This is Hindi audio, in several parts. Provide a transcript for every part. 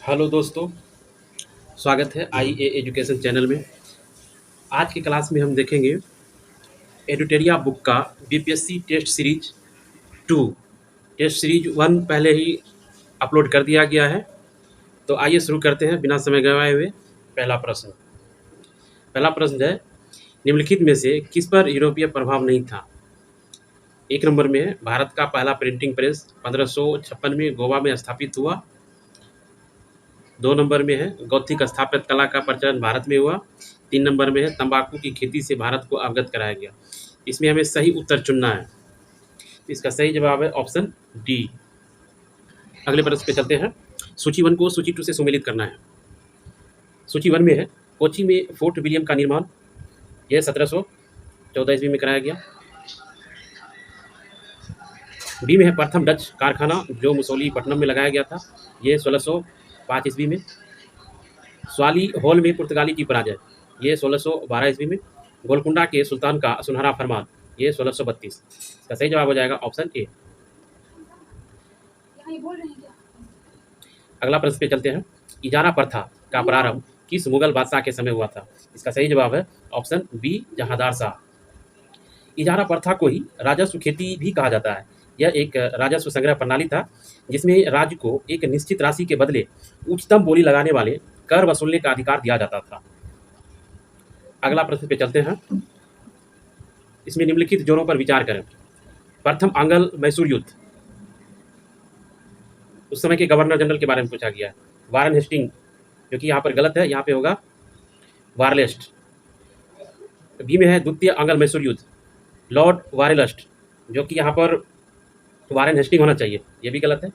हेलो दोस्तों, स्वागत है आई ए एजुकेशन चैनल में। आज की क्लास में हम देखेंगे एडुटेरिया बुक का BPSC test series 2। Test series 1 पहले ही अपलोड कर दिया गया है। तो आइए शुरू करते हैं बिना समय गंवाए हुए। पहला प्रश्न है, निम्नलिखित में से किस पर यूरोपीय प्रभाव नहीं था? एक नंबर में है, भारत का पहला प्रिंटिंग प्रेस 1556 में गोवा में स्थापित हुआ। 2 नंबर में है, गौथिक स्थापत्य कला का प्रचलन भारत में हुआ। 3 नंबर में है, तंबाकू की खेती से भारत को अवगत कराया गया। इसमें हमें सही उत्तर चुनना है। इसका सही जवाब है ऑप्शन डी। अगले प्रश्न पे चलते हैं। सूची 1 को सूची 2 से सुमेलित करना है। सूची 1 में है, कोची में फोर्ट विलियम का निर्माण, यह 1714 ईस्वी में कराया गया। बी में है, प्रथम डच कारखाना जो मुसोलीपट्टनम में लगाया गया था, यह 1605 ईस्वी में। स्वाली हॉल में पुर्तगाली की पराजय, ये 1612 ईस्वी में। गोलकुंडा के सुल्तान का सुनहरा फरमान, ये 1632। इसका सही जवाब हो जाएगा ऑप्शन ए। अगला प्रश्न पे चलते हैं। इजारा प्रथा का प्रारंभ किस मुगल बादशाह के समय हुआ था? इसका सही जवाब है ऑप्शन बी, जहांदार शाह। इजारा प्रथा को ही राजस्व खेती भी कहा जाता है। यह एक राजस्व संग्रह प्रणाली था जिसमें राज्य को एक निश्चित राशि के बदले उच्चतम बोली लगाने वाले कर वसूलने का अधिकार दिया जाता था। अगला प्रश्न पे चलते हैं। इसमें निम्नलिखित जोड़ों पर विचार करें। प्रथम आंग्ल मैसूर युद्ध, उस समय के गवर्नर जनरल के बारे में पूछा गया है, वारन हेस्टिंग, जो कि यहाँ पर गलत है, यहाँ पे होगा वारलेस्ट। बी में है द्वितीय आंग्ल मैसूर युद्ध, लॉर्ड वारेलस्ट, जो कि यहाँ पर वारन हेस्टिंग होना चाहिए, ये भी गलत है।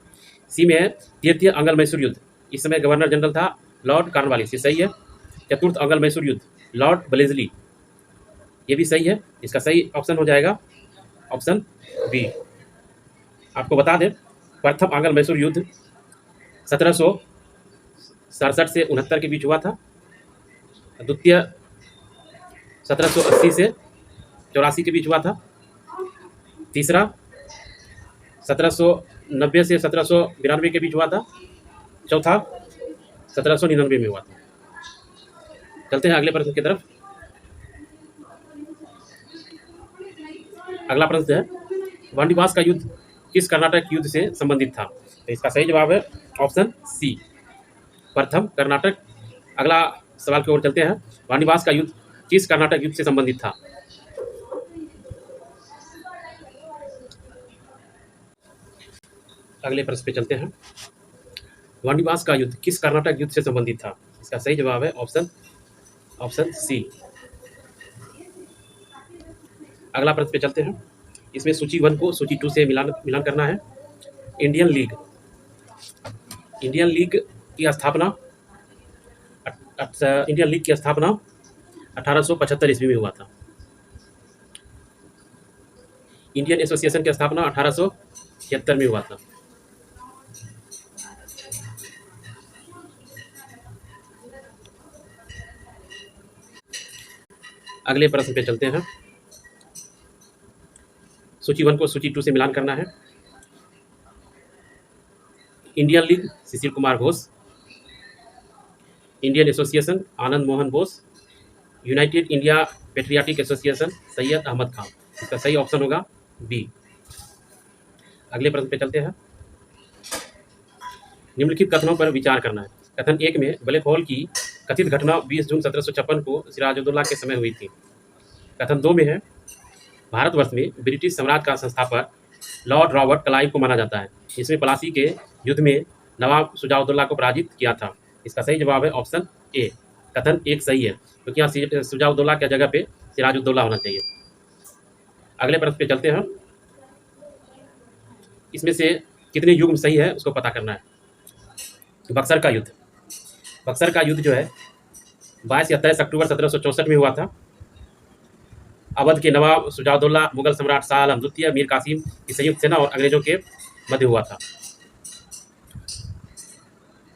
सी में है तृतीय आंग्ल मैसूर युद्ध, इस समय गवर्नर जनरल था लॉर्ड कॉर्नवालिस, ये सही है। चतुर्थ आंग्ल मैसूर युद्ध, लॉर्ड ब्लेजली, ये भी सही है। इसका सही ऑप्शन हो जाएगा ऑप्शन बी। आपको बता दें, प्रथम आंग्ल मैसूर युद्ध 1767 से 69 के बीच हुआ था। द्वितीय 1780 से 84 के बीच हुआ था। तीसरा 1790 से 1792 के बीच हुआ था। चौथा 1799 में हुआ था। चलते हैं अगले प्रश्न की तरफ। अगला प्रश्न है, वांडीवास का युद्ध किस कर्नाटक युद्ध से संबंधित था? तो इसका सही जवाब है ऑप्शन सी, प्रथम कर्नाटक। अगला सवाल की ओर चलते हैं। वांडीवास का युद्ध किस कर्नाटक युद्ध से संबंधित था? अगले प्रश्न पे चलते हैं। वांडीवास का युद्ध किस कर्नाटक युद्ध से संबंधित था? इसका सही जवाब है ऑप्शन सी। अगला प्रश्न पे चलते हैं। इसमें सूची 1 को सूची 2 से मिलान करना है। इंडियन लीग की स्थापना 1875 ईस्वी में हुआ था। इंडियन एसोसिएशन की स्थापना 1876 में हुआ था। अगले प्रश्न पे चलते हैं। सूची 1 को सूची 2 से मिलान करना है। Indian league Shishir Kumar Ghosh, Indian association Anand Mohan Bose, United India patriotic association Syed Ahmed Khan. इसका सही ऑप्शन होगा बी। अगले प्रश्न पे चलते हैं। निम्नलिखित कथनों पर विचार करना है। कथन 1 में ब्लैक होल की कथित घटना 20 जून 1756 को सिराजुद्दौला के समय हुई थी। कथन 2 में है, भारतवर्ष में ब्रिटिश साम्राज्य का संस्थापक लॉर्ड रॉबर्ट क्लाइव को माना जाता है, इसमें प्लासी के युद्ध में नवाब शुजाउद्दौला को पराजित किया था। इसका सही जवाब है ऑप्शन ए। कथन 1 सही है, क्योंकि यहाँ शुजाउद्दौला की जगह पे सिराजुद्दौला होना चाहिए। अगले प्रश्न पे चलते हैं। इसमें से कितने युग्म सही है उसको पता करना है। बक्सर का युद्ध जो है 22 या 23 अक्टूबर 1764 में हुआ था। अवध के नवाब शुजाउद्दौला, मुगल सम्राट शाह आलम द्वितीय, मीर कासिम की संयुक्त सेना और अंग्रेजों के मध्य हुआ था।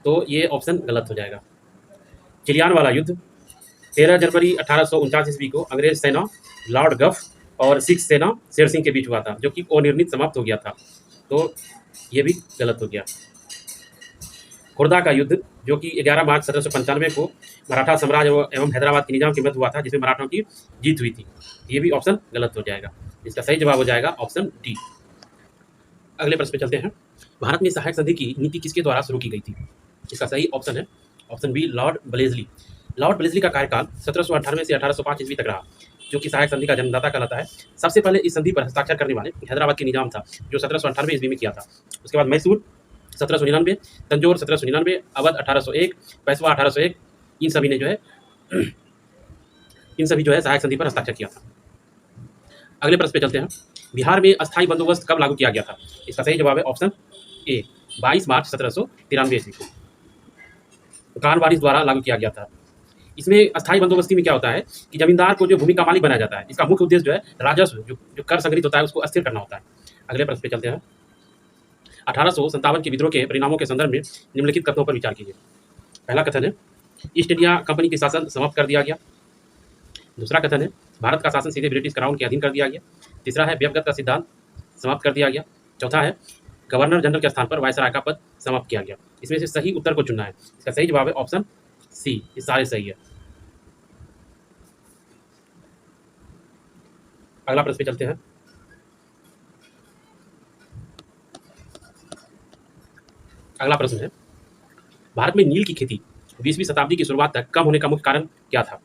तो ये ऑप्शन गलत हो जाएगा। चिलियान वाला युद्ध 13 जनवरी 1849 ईस्वी को अंग्रेज सेना लॉर्ड गफ और सिख सेना शेर सिंह के बीच हुआ था, जो कि अनिर्णित समाप्त हो गया था। तो ये भी गलत हो गया। खुर्दा का युद्ध, जो कि 11 मार्च 1795 को मराठा साम्राज्य एवं हैदराबाद के निजाम के मध्य हुआ था, जिसमें मराठों की जीत हुई थी। ये भी ऑप्शन गलत हो जाएगा। इसका सही जवाब हो जाएगा ऑप्शन डी। अगले प्रश्न पे चलते हैं। भारत में सहायक संधि की नीति किसके द्वारा शुरू की गई थी? इसका सही ऑप्शन है option B, Lord Wellesley. Lord Wellesley का कार्यकाल 1798 से 1805 ईस्वी तक रहा, जो कि सहायक संधि का जन्मदाता कहलाता है। सबसे पहले इस संधि पर हस्ताक्षर करने वाले हैदराबाद के निजाम था, जो 1798 ईस्वी में किया था। उसके बाद मैसूर 1799, तंजौर 1799, अवध 1801, पेशवा 1801, इन सभी ने जो है सहायक संधि पर हस्ताक्षर किया था। अगले प्रश्न पे चलते हैं। बिहार में अस्थायी बंदोबस्त कब लागू किया गया था? इसका सही जवाब है ऑप्शन ए, 22 मार्च 1793 ईस्वी को कान वारिस द्वारा लागू किया गया था। इसमें अस्थायी बंदोबस्ती में क्या होता है कि जमींदार को जो भूमि का मालिक बनाया जाता है, इसका मुख्य उद्देश्य जो है राजस्व जो कर संग्रहित होता है उसको अस्थिर करना होता है। अगले प्रश्न पे चलते हैं। 1857 के विद्रोह के परिणामों के संदर्भ में निम्नलिखित कथनों पर विचार कीजिए। पहला कथन है, ईस्ट इंडिया कंपनी के शासन समाप्त कर दिया गया। दूसरा कथन है, भारत का शासन सीधे ब्रिटिश क्राउन के अधीन कर दिया गया। तीसरा है, व्यक्तिगत का सिद्धांत समाप्त कर दिया गया। चौथा है, गवर्नर जनरल के स्थान पर वायसराय का पद समाप्त किया गया। इसमें से सही उत्तर को चुनना है। इसका सही जवाब है ऑप्शन सी, ये सारे सही है। अगला प्रश्न पे चलते हैं। अगला प्रश्न है, भारत में नील की खेती 20वीं शताब्दी की शुरुआत तक कम होने का मुख्य कारण क्या था?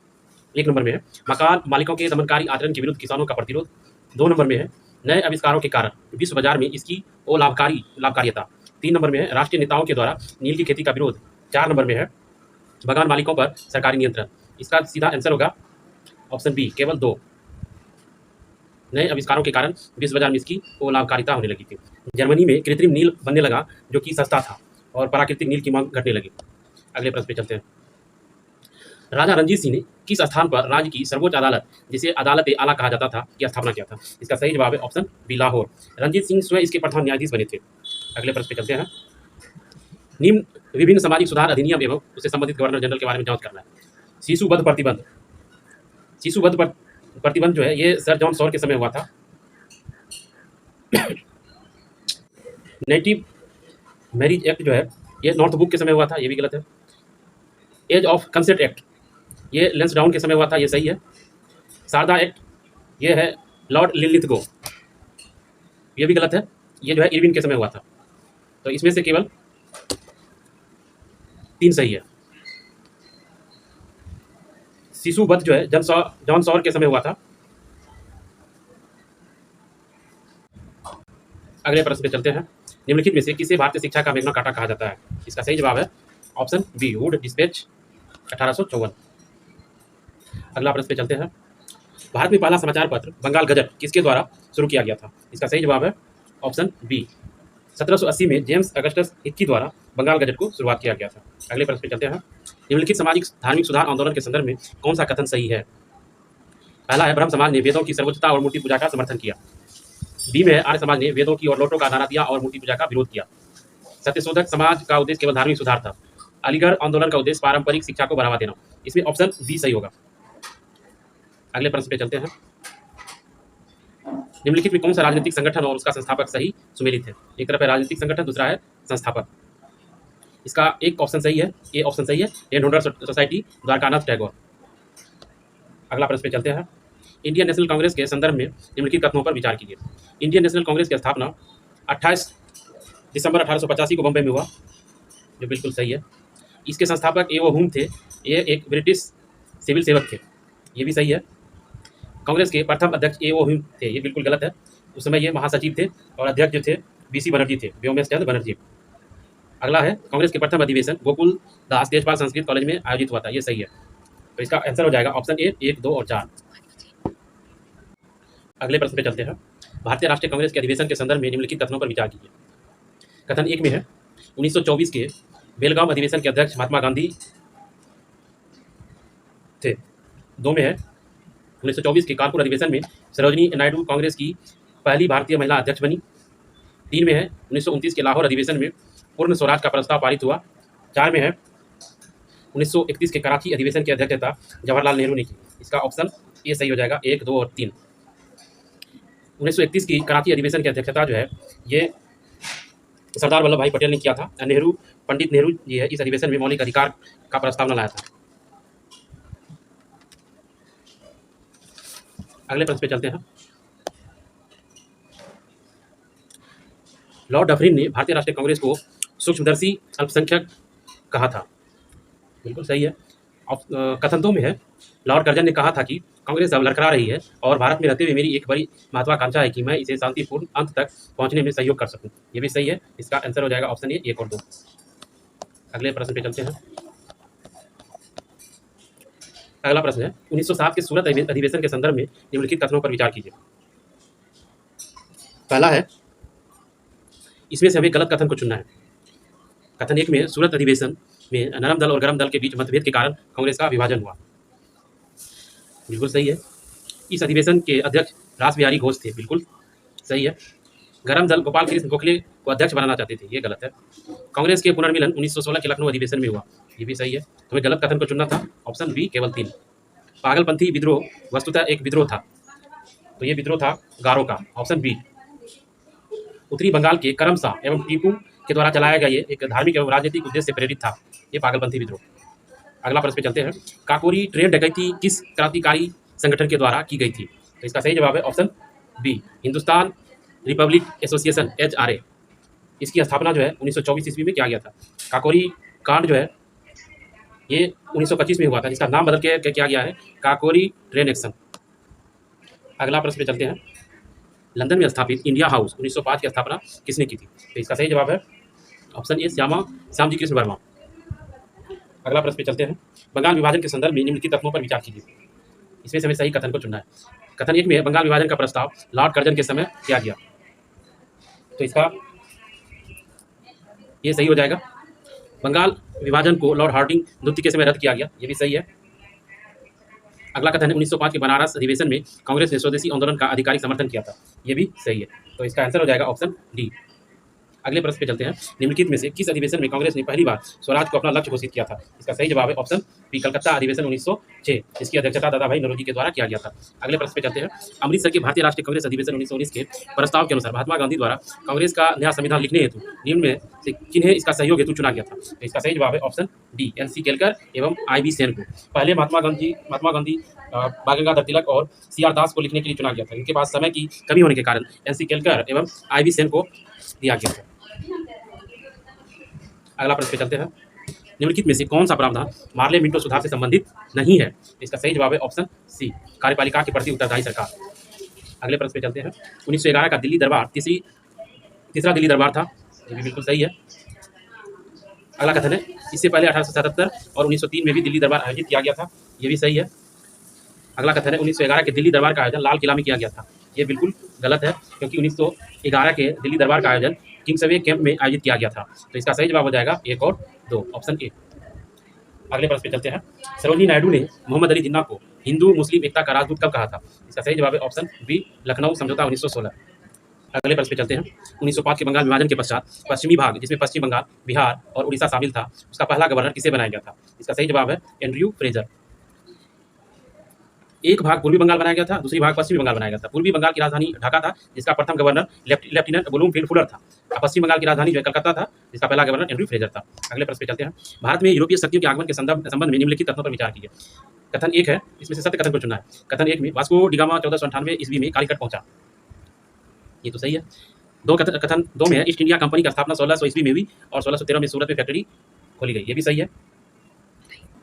एक नंबर में है, मकान मालिकों के दमनकारी आचरण के विरुद्ध किसानों का प्रतिरोध। 2 नंबर में है, नए आविष्कारों के कारण विश्व बाजार में इसकी लाभकारिता। 3 नंबर में है, राष्ट्रीय नेताओं के द्वारा नील की खेती का विरोध। 4 नंबर में है, बागान मालिकों पर सरकारी नियंत्रण। इसका सीधा आंसर होगा ऑप्शन बी, केवल 2, नए आविष्कारों के कारण विश्व बाजार में इसकी लाभकारिता होने लगी थी। जर्मनी में कृत्रिम नील बनने लगा, जो कि सस्ता था, और प्राकृतिक नील की मांग घटने लगी। अगले प्रश्न पे चलते हैं। राजा रणजीत सिंह ने किस स्थान पर राज्य की सर्वोच्च अदालत, जिसे अदालत आला कहा जाता था, की स्थापना किया था? इसका सही जवाब है ऑप्शन बी, लाहौर। रणजीत सिंह स्वयं इसके प्रधान न्यायाधीश बने थे। अगले प्रश्न पे चलते हैं। निम्न विभिन्न सामाजिक सुधार अधिनियम एवं उससे संबंधित गवर्नर जनरल के बारे में जांच करना है। शिशुवध प्रतिबंध जो है, ये सर जॉन सॉर के समय हुआ था। नेटिव मैरिज एक्ट जो है, ये नॉर्थबुक के समय हुआ था, ये भी गलत है। एज ऑफ कंसेंट एक्ट, ये लेंसडाउन के समय हुआ था, ये सही है। शारदा एक्ट, ये है लॉर्ड लिनलिथगो, ये भी गलत है, ये जो है इरविन के समय हुआ था। तो इसमें से केवल 3 सही है। शिशुवध जो है जॉन सॉर के समय हुआ था। अगले प्रश्न पे चलते हैं। निम्नलिखित में से किसे भारतीय शिक्षा का मैग्ना कार्टा कहा जाता है? इसका सही जवाब है ऑप्शन बी, वुड डिस्पैच 1854। अगला प्रश्न पे चलते हैं। भारत में पहला समाचार पत्र बंगाल गजट किसके द्वारा शुरू किया गया था? इसका सही जवाब है ऑप्शन बी, 1780 में जेम्स अगस्टस हिक्की द्वारा बंगाल गजट को शुरुआत किया गया था। अगले प्रश्न पे चलते हैं। निम्नलिखित सामाजिक धार्मिक सुधार आंदोलन के संदर्भ में कौन सा कथन सही है? पहला है, ब्रह्म समाज ने वेदों की सर्वोच्चता और मूर्ति पूजा का समर्थन किया। बी में है, आर्य समाज ने वेदों की और लोटों का आधार दिया और मूर्ति पूजा का विरोध किया। सत्यशोधक समाज का उद्देश्य केवल धार्मिक सुधार था। अलीगढ़ आंदोलन का उद्देश्य पारंपरिक शिक्षा को बढ़ावा देना। इसमें ऑप्शन बी सही होगा। अगले प्रश्न पे चलते हैं। निम्नलिखित में कौन सा राजनीतिक संगठन और उसका संस्थापक सही सुमेलित है? एक तरफ है राजनीतिक संगठन, दूसरा है संस्थापक। इसका एक ऑप्शन सही है, ए ऑप्शन सही है, land holder society, Dwarkanath Tagore. अगला प्रश्न पे चलते हैं। इंडियन नेशनल कांग्रेस के संदर्भ में निम्नलिखित कथनों पर विचार कीजिए। इंडियन नेशनल कांग्रेस की स्थापना 28 दिसंबर 1885 को बम्बई में हुआ, जो बिल्कुल सही है। इसके संस्थापक ए ओ हुम थे, ये एक ब्रिटिश सिविल सेवक थे, ये भी सही है। कांग्रेस के प्रथम अध्यक्ष ए ओ हुम थे, ये बिल्कुल गलत है। उस समय ये महासचिव थे और अध्यक्ष जो थे बीसी बनर्जी थे, व्योमेश चंद्र बनर्जी। अगला है, कांग्रेस के प्रथम अधिवेशन गोकुल दास तेजपाल संस्कृत कॉलेज में आयोजित हुआ था, ये सही है। तो इसका आंसर हो जाएगा ऑप्शन ए, 1, 2 और 4। अगले प्रश्न पे चलते हैं। भारतीय राष्ट्रीय कांग्रेस के अधिवेशन के संदर्भ में निम्नलिखित कथनों पर विचार कीजिए। कथन 1 में है, 1924 के बेलगाम अधिवेशन के अध्यक्ष महात्मा गांधी थे। 2 में है, 1924 के कानपुर अधिवेशन में सरोजिनी नायडू कांग्रेस की पहली भारतीय महिला अध्यक्ष बनी। 3 में है, 1929 के लाहौर अधिवेशन में पूर्ण स्वराज का प्रस्ताव पारित हुआ। 4 में है, 1931 के कराची अधिवेशन की अध्यक्षता जवाहरलाल नेहरू ने की। इसका ऑप्शन ए सही हो जाएगा, 1, 2 और 3। 1931 की कराची अधिवेशन की अध्यक्षता जो है ये सरदार वल्लभ भाई पटेल ने किया था। नेहरू, पंडित नेहरू जी है, इस अधिवेशन में मौलिक अधिकार का प्रस्तावना लाया था। अगले प्रश्न पे चलते हैं। लॉर्ड डफरिन ने भारतीय राष्ट्रीय कांग्रेस को सूक्ष्मदर्शी अल्पसंख्यक कहा था। बिल्कुल सही है। कथन 2 में है, लॉर्ड कर्जन ने कहा था कि कांग्रेस अब लड़खड़ा रही है और भारत में रहते हुए मेरी एक बड़ी महत्वाकांक्षा है कि मैं इसे शांतिपूर्ण अंत तक पहुंचने में सहयोग कर सकूं। ये भी सही है। इसका आंसर हो जाएगा ऑप्शन ए 1 और 2। अगले प्रश्न पे चलते हैं। अगला प्रश्न है, 1907 के सूरत अधिवेशन के संदर्भ में निम्नलिखित कथनों पर विचार कीजिए। पहला है, इसमें से हमें गलत कथन को चुनना है। कथन 1 में सूरत अधिवेशन में नरम दल और गरम दल के बीच मतभेद के कारण कांग्रेस का विभाजन हुआ। बिल्कुल सही है। इस अधिवेशन के अध्यक्ष रास बिहारी घोष थे। बिल्कुल सही है। गरम दल गोपाल कृष्ण गोखले को अध्यक्ष बनाना चाहते थे। ये गलत है। कांग्रेस के पुनर्मिलन 1916 के लखनऊ अधिवेशन में हुआ। ये भी सही है। हमें गलत कथन को चुनना था। ऑप्शन बी केवल 3। पागलपंथी विद्रोह वस्तुतः एक विद्रोह था, तो ये विद्रोह था गारो का। Option B. उत्तरी बंगाल के करमशाह एवं टीपू के द्वारा चलाया गया ये एक धार्मिक एवं राजनीतिक उद्देश्य से प्रेरित था। ये पागलपंथी विद्रोह। अगला प्रश्न पे चलते हैं। काकोरी ट्रेन डकैती किस क्रांतिकारी संगठन के द्वारा की गई थी? तो इसका सही जवाब है option B, Hindustan Republic Association HRA। इसकी स्थापना जो है 1924 ईस्वी में किया गया था। काकोरी कांड जो है ये 1925 में हुआ था, जिसका नाम बदल के किया गया है काकोरी ट्रेन एक्शन। अगला प्रश्न पे चलते हैं। लंदन में स्थापित इंडिया हाउस 1905 की स्थापना किसने की थी? तो इसका सही जवाब है ऑप्शन ए, श्याम जी कृष्ण वर्मा। अगला प्रश्न पे चलते हैं। बंगाल विभाजन के संदर्भ में निम्नलिखित तथ्यों पर विचार कीजिए। इसमें से हमें सही कथन को चुनना है। कथन 1 में बंगाल विभाजन का प्रस्ताव लॉर्ड कर्जन के समय किया गया, तो इसका ये सही हो जाएगा। बंगाल विभाजन को लॉर्ड हार्डिंग द्वितीय के समय रद्द किया गया। ये भी सही है। अगला कथन है, 1905 के बनारस अधिवेशन में कांग्रेस ने स्वदेशी आंदोलन का आधिकारिक समर्थन किया था। ये भी सही है। तो इसका आंसर हो जाएगा ऑप्शन डी। अगले प्रश्न पे चलते हैं। निम्नलिखित में से किस अधिवेशन में कांग्रेस ने पहली बार स्वराज को अपना लक्ष्य घोषित किया था? इसका सही जवाब है ऑप्शन बी, कलकत्ता अधिवेशन 1906। जिसकी अध्यक्षता दादा भाई नौरोजी के द्वारा किया गया था। अगले प्रश्न पे चलते हैं। अमृतसर के भारतीय राष्ट्रीय कांग्रेस अधिवेशन 1919 के प्रस्ताव के अनुसार महात्मा गांधी द्वारा कांग्रेस का नया संविधान लिखने हेतु निम्न में से किन्हें इसका सहयोग हेतु चुना गया था? तो इसका सही जवाब है ऑप्शन डी, NC केलकर एवं IB सेन को। पहले महात्मा गांधी बाल गंगाधर तिलक और CR दास को लिखने के लिए चुना गया था। इनके पास समय की कमी होने के कारण NC केलकर एवं IB सेन को दिया गया था। अगला प्रश्न पे चलते हैं। निम्नलिखित में से कौन सा प्रावधान मार्ले मिंटो सुधार से संबंधित नहीं है? इसका सही जवाब है ऑप्शन सी, कार्यपालिका के प्रति उत्तरदायी सरकार। अगले प्रश्न पे चलते हैं। 1911 का दिल्ली दरबार तीसरा दिल्ली दरबार था। ये भी बिल्कुल सही है। अगला कथन है, इससे पहले 1877 और 1903 में भी दिल्ली दरबार आयोजित किया गया था। ये भी सही है। अगला कथन है, 1911 के दिल्ली दरबार का आयोजन लाल किला में किया गया था। ये बिल्कुल गलत है, क्योंकि 1911 के दिल्ली दरबार का आयोजन किंग्सवे कैंप में आयोजित किया गया था। तो इसका सही जवाब हो जाएगा 1 और 2, ऑप्शन ए। अगले प्रश्न पे चलते हैं। सरोजिनी नायडू ने मोहम्मद अली जिन्ना को हिंदू मुस्लिम एकता का राजदूत कब कहा था? इसका सही जवाब है ऑप्शन बी, लखनऊ समझौता 1916। अगले प्रश्न पे चलते हैं। 1905 के बंगाल विभाजन के पश्चात पश्चिमी भाग, जिसमें पश्चिम बंगाल, बिहार और उड़ीसा शामिल था, उसका पहला गवर्नर किसे बनाया गया था? इसका सही जवाब है एंड्रयू फ्रेजर। एक भाग पूर्वी बंगाल बनाया गया था, दूसरी भाग पश्चिमी बंगाल बनाया गया था। पूर्वी बंगाल की राजधानी ढाका था, जिसका प्रथम गवर्नर लेफ्टिनेंट ब्लूमफील्ड फुलर था। पश्चिम बंगाल की राजधानी जो है कलकत्ता था, जिसका पहला गवर्नर एंड्रयू फ्रेजर था। अगले प्रश्न पे चलते हैं। भारत में यूरोपीय शक्तियों के आगमन के संबंध में निम्नलिखित तथ्यों पर विचार कीजिए। कथन 1 है, इसमें से सत्य कथन को चुनना है। कथन 1 में वास्को डिगामा 1498 ईस्वी में कालीकट पहुंचा। ये तो सही है। कथन 2 में है, ईस्ट इंडिया कंपनी की स्थापना 1600 ईस्वी में हुई और 1613 में सूरत में फैक्ट्री खोली गई। ये भी सही है।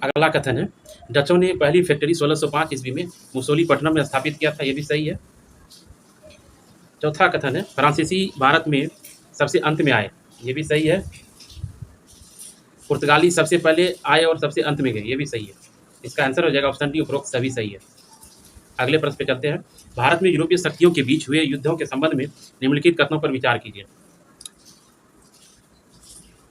अगला कथन है, डचों ने पहली फैक्ट्री 1605 ईस्वी में मुसोलीपट्टनम में स्थापित किया था। यह भी सही है। चौथा कथन है, फ्रांसीसी भारत में सबसे अंत में आए। ये भी सही है। पुर्तगाली सबसे पहले आए और सबसे अंत में गए। ये भी सही है। इसका आंसर हो जाएगा ऑप्शन डी, उपरोक्त सभी सही है। अगले प्रश्न पे चलते हैं। भारत में यूरोपीय शक्तियों के बीच हुए युद्धों के संबंध में निम्नलिखित कथनों पर विचार कीजिए।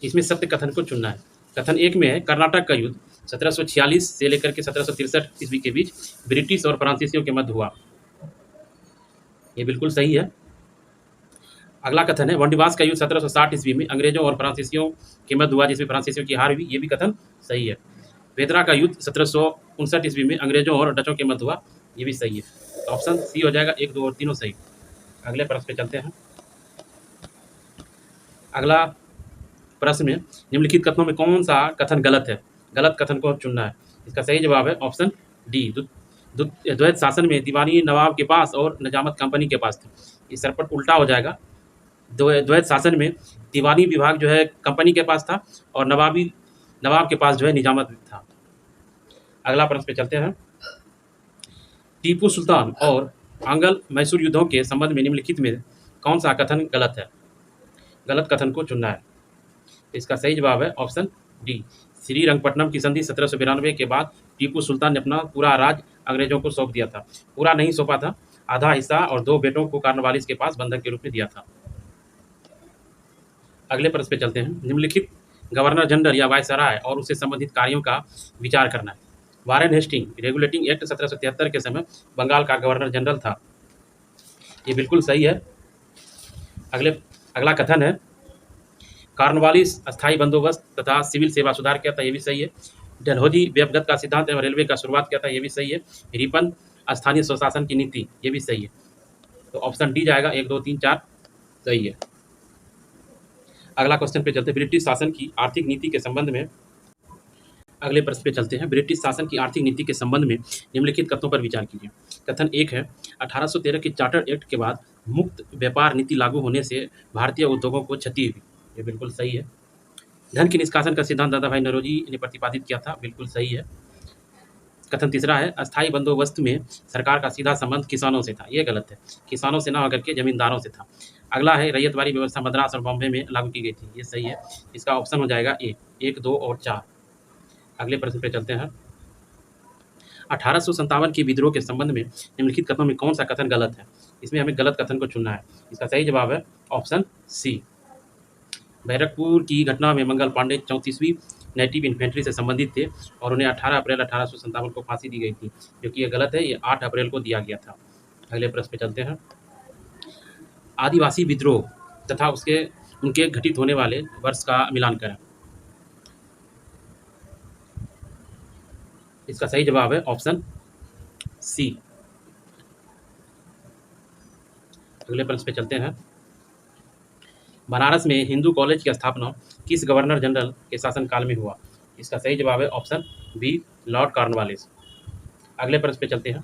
इसमें सत्य कथन को चुनना है। कथन 1 में है, कर्नाटक का युद्ध 1746 से लेकर के 1763 ईस्वी के बीच ब्रिटिश और फ्रांसीसियों के मध्य हुआ। ये बिल्कुल सही है। अगला कथन है, वनडिवास का युद्ध 1760 ईस्वी में अंग्रेजों और फ्रांसीसियों के मध्य हुआ, जिसमें फ्रांसीसियों की हार हुई। ये भी कथन सही है। वेदरा का युद्ध 1759 ईस्वी में अंग्रेजों और डचों के मध्य हुआ। ये भी सही है। ऑप्शन सी हो जाएगा, 1, 2 और 3 सही। अगले प्रश्न पे चलते हैं। अगला प्रश्न में निम्नलिखित कथनों में कौन सा कथन गलत है? गलत कथन को चुनना है। इसका सही जवाब है ऑप्शन डी। द्वैत शासन में दीवानी नवाब के पास और निजामत कंपनी के पास थी। इस सरपट उल्टा हो जाएगा। द्वैत शासन में दीवानी विभाग जो है कंपनी के पास था और नवाब के पास जो है निजामत था। अगला प्रश्न पे चलते हैं। टीपू सुल्तान और आंग्ल मैसूर युद्धों के संबंध में निम्नलिखित में कौन सा कथन गलत है? गलत कथन को चुनना है। इसका सही जवाब है ऑप्शन डी। श्रीरंगपट्टनम की संधि 1792 के बाद टीपू सुल्तान ने अपना पूरा राज अंग्रेजों को सौंप दिया था। पूरा नहीं सौंपा था, आधा हिस्सा और 2 बेटों को कॉर्नवालिस के पास बंधक के रूप में दिया था। अगले प्रश्न पे चलते हैं। निम्नलिखित गवर्नर जनरल या वायसराय और उससे संबंधित कार्यों का विचार करना है। वारेन हेस्टिंग रेगुलेटिंग एक्ट 1773 के समय बंगाल का गवर्नर जनरल था। ये बिल्कुल सही है। अगला कथन है कॉर्नवालिस अस्थायी बंदोबस्त तथा सिविल सेवा सुधार किया था। ये भी सही है। डलहौजी व्यवगत का सिद्धांत एवं रेलवे का शुरुआत किया था। ये भी सही है। रिपन स्थानीय स्वशासन की नीति, ये भी सही है। तो ऑप्शन डी जाएगा 1 2 3 4 सही है। अगला क्वेश्चन पे चलते हैं। ब्रिटिश शासन की आर्थिक नीति के संबंध में अगले प्रश्न पे चलते हैं। ब्रिटिश शासन की आर्थिक नीति के संबंध में निम्नलिखित कथनों पर विचार कीजिए। कथन 1 है 1813 के चार्टर एक्ट के बाद मुक्त व्यापार नीति लागू होने से भारतीय उद्योगों को क्षति हुई। ये बिल्कुल सही है। धन के निष्कासन का सिद्धांत दादा भाई नौरोजी ने प्रतिपादित किया था। बिल्कुल सही है। कथन तीसरा है अस्थायी बंदोबस्त में सरकार का सीधा संबंध किसानों से था। ये गलत है। किसानों से ना होकर के जमींदारों से था। अगला है रैयतवाड़ी व्यवस्था मद्रास और बॉम्बे में लागू की गई थी। ये सही है। इसका ऑप्शन हो जाएगा ए 1 2 और 4। अगले प्रश्न पे चलते हैं। 1857 के विद्रोह के संबंध में निम्नलिखित कथनों में कौन सा कथन गलत है? इसमें हमें गलत कथन को चुनना है। इसका सही जवाब है ऑप्शन सी। बैरकपुर की घटना में मंगल पांडे 34वीं नेटिव इन्फेंट्री से संबंधित थे और उन्हें 18 अप्रैल 1857 को फांसी दी गई थी, क्योंकि ये गलत है। ये 8 अप्रैल को दिया गया था। अगले प्रश्न पे चलते हैं। आदिवासी विद्रोह तथा उनके घटित होने वाले वर्ष का मिलान करें। इसका सही जवाब है ऑप्शन सी। अगले प्रश्न पे चलते हैं। बनारस में हिंदू कॉलेज की स्थापना किस गवर्नर जनरल के शासनकाल में हुआ? इसका सही जवाब है ऑप्शन बी लॉर्ड कॉर्नवालिस। अगले प्रश्न पे चलते हैं।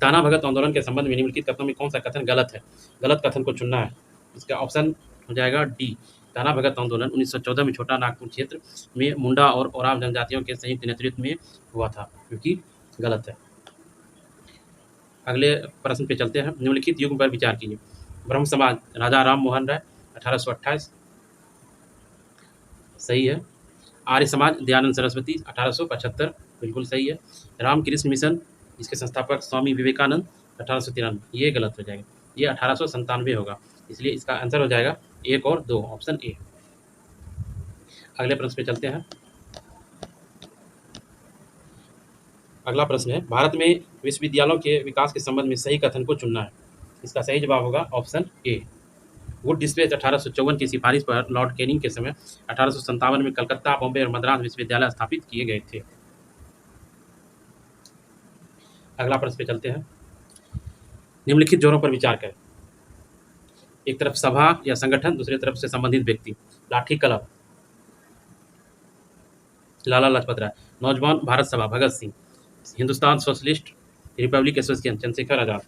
ताना भगत आंदोलन के संबंध में निम्नलिखित कथनों में कौन सा कथन गलत है? गलत कथन को चुनना है। इसका ऑप्शन हो जाएगा डी। ताना भगत आंदोलन 1914 में छोटा नागपुर क्षेत्र में मुंडा और ओराव जनजातियों के संयुक्त नेतृत्व में हुआ था, क्योंकि गलत है। अगले प्रश्न पे चलते हैं। निम्नलिखित युग पर विचार कीजिए। ब्रह्म समाज राजा राम मोहन राय 1828 सही है। आर्य समाज दयानंद सरस्वती 1875 बिल्कुल सही है। रामकृष्ण मिशन जिसके संस्थापक स्वामी विवेकानंद 1893 ये गलत हो जाएगा। ये 1897 होगा, इसलिए इसका आंसर हो जाएगा 1 और 2 ऑप्शन ए। अगले प्रश्न पे चलते हैं। अगला प्रश्न है भारत में विश्वविद्यालयों के विकास के संबंध में सही कथन को चुनना है। इसका सही जवाब होगा ऑप्शन ए। वुड डिस्प्लेस 1854 की सिफारिश पर लॉर्ड कैनिंग के समय 1857 में कलकत्ता, बॉम्बे और मद्रास विश्वविद्यालय स्थापित किए गए थे। अगला प्रश्न पे चलते हैं। निम्नलिखित जोड़ों पर विचार करें। एक तरफ सभा या संगठन, दूसरी तरफ से संबंधित व्यक्ति। लाठी club Lala Lajpat Rai, Naujawan Bharat Sabha Bhagat Singh, Hindustan socialist republic association Chandrashekhar Azad.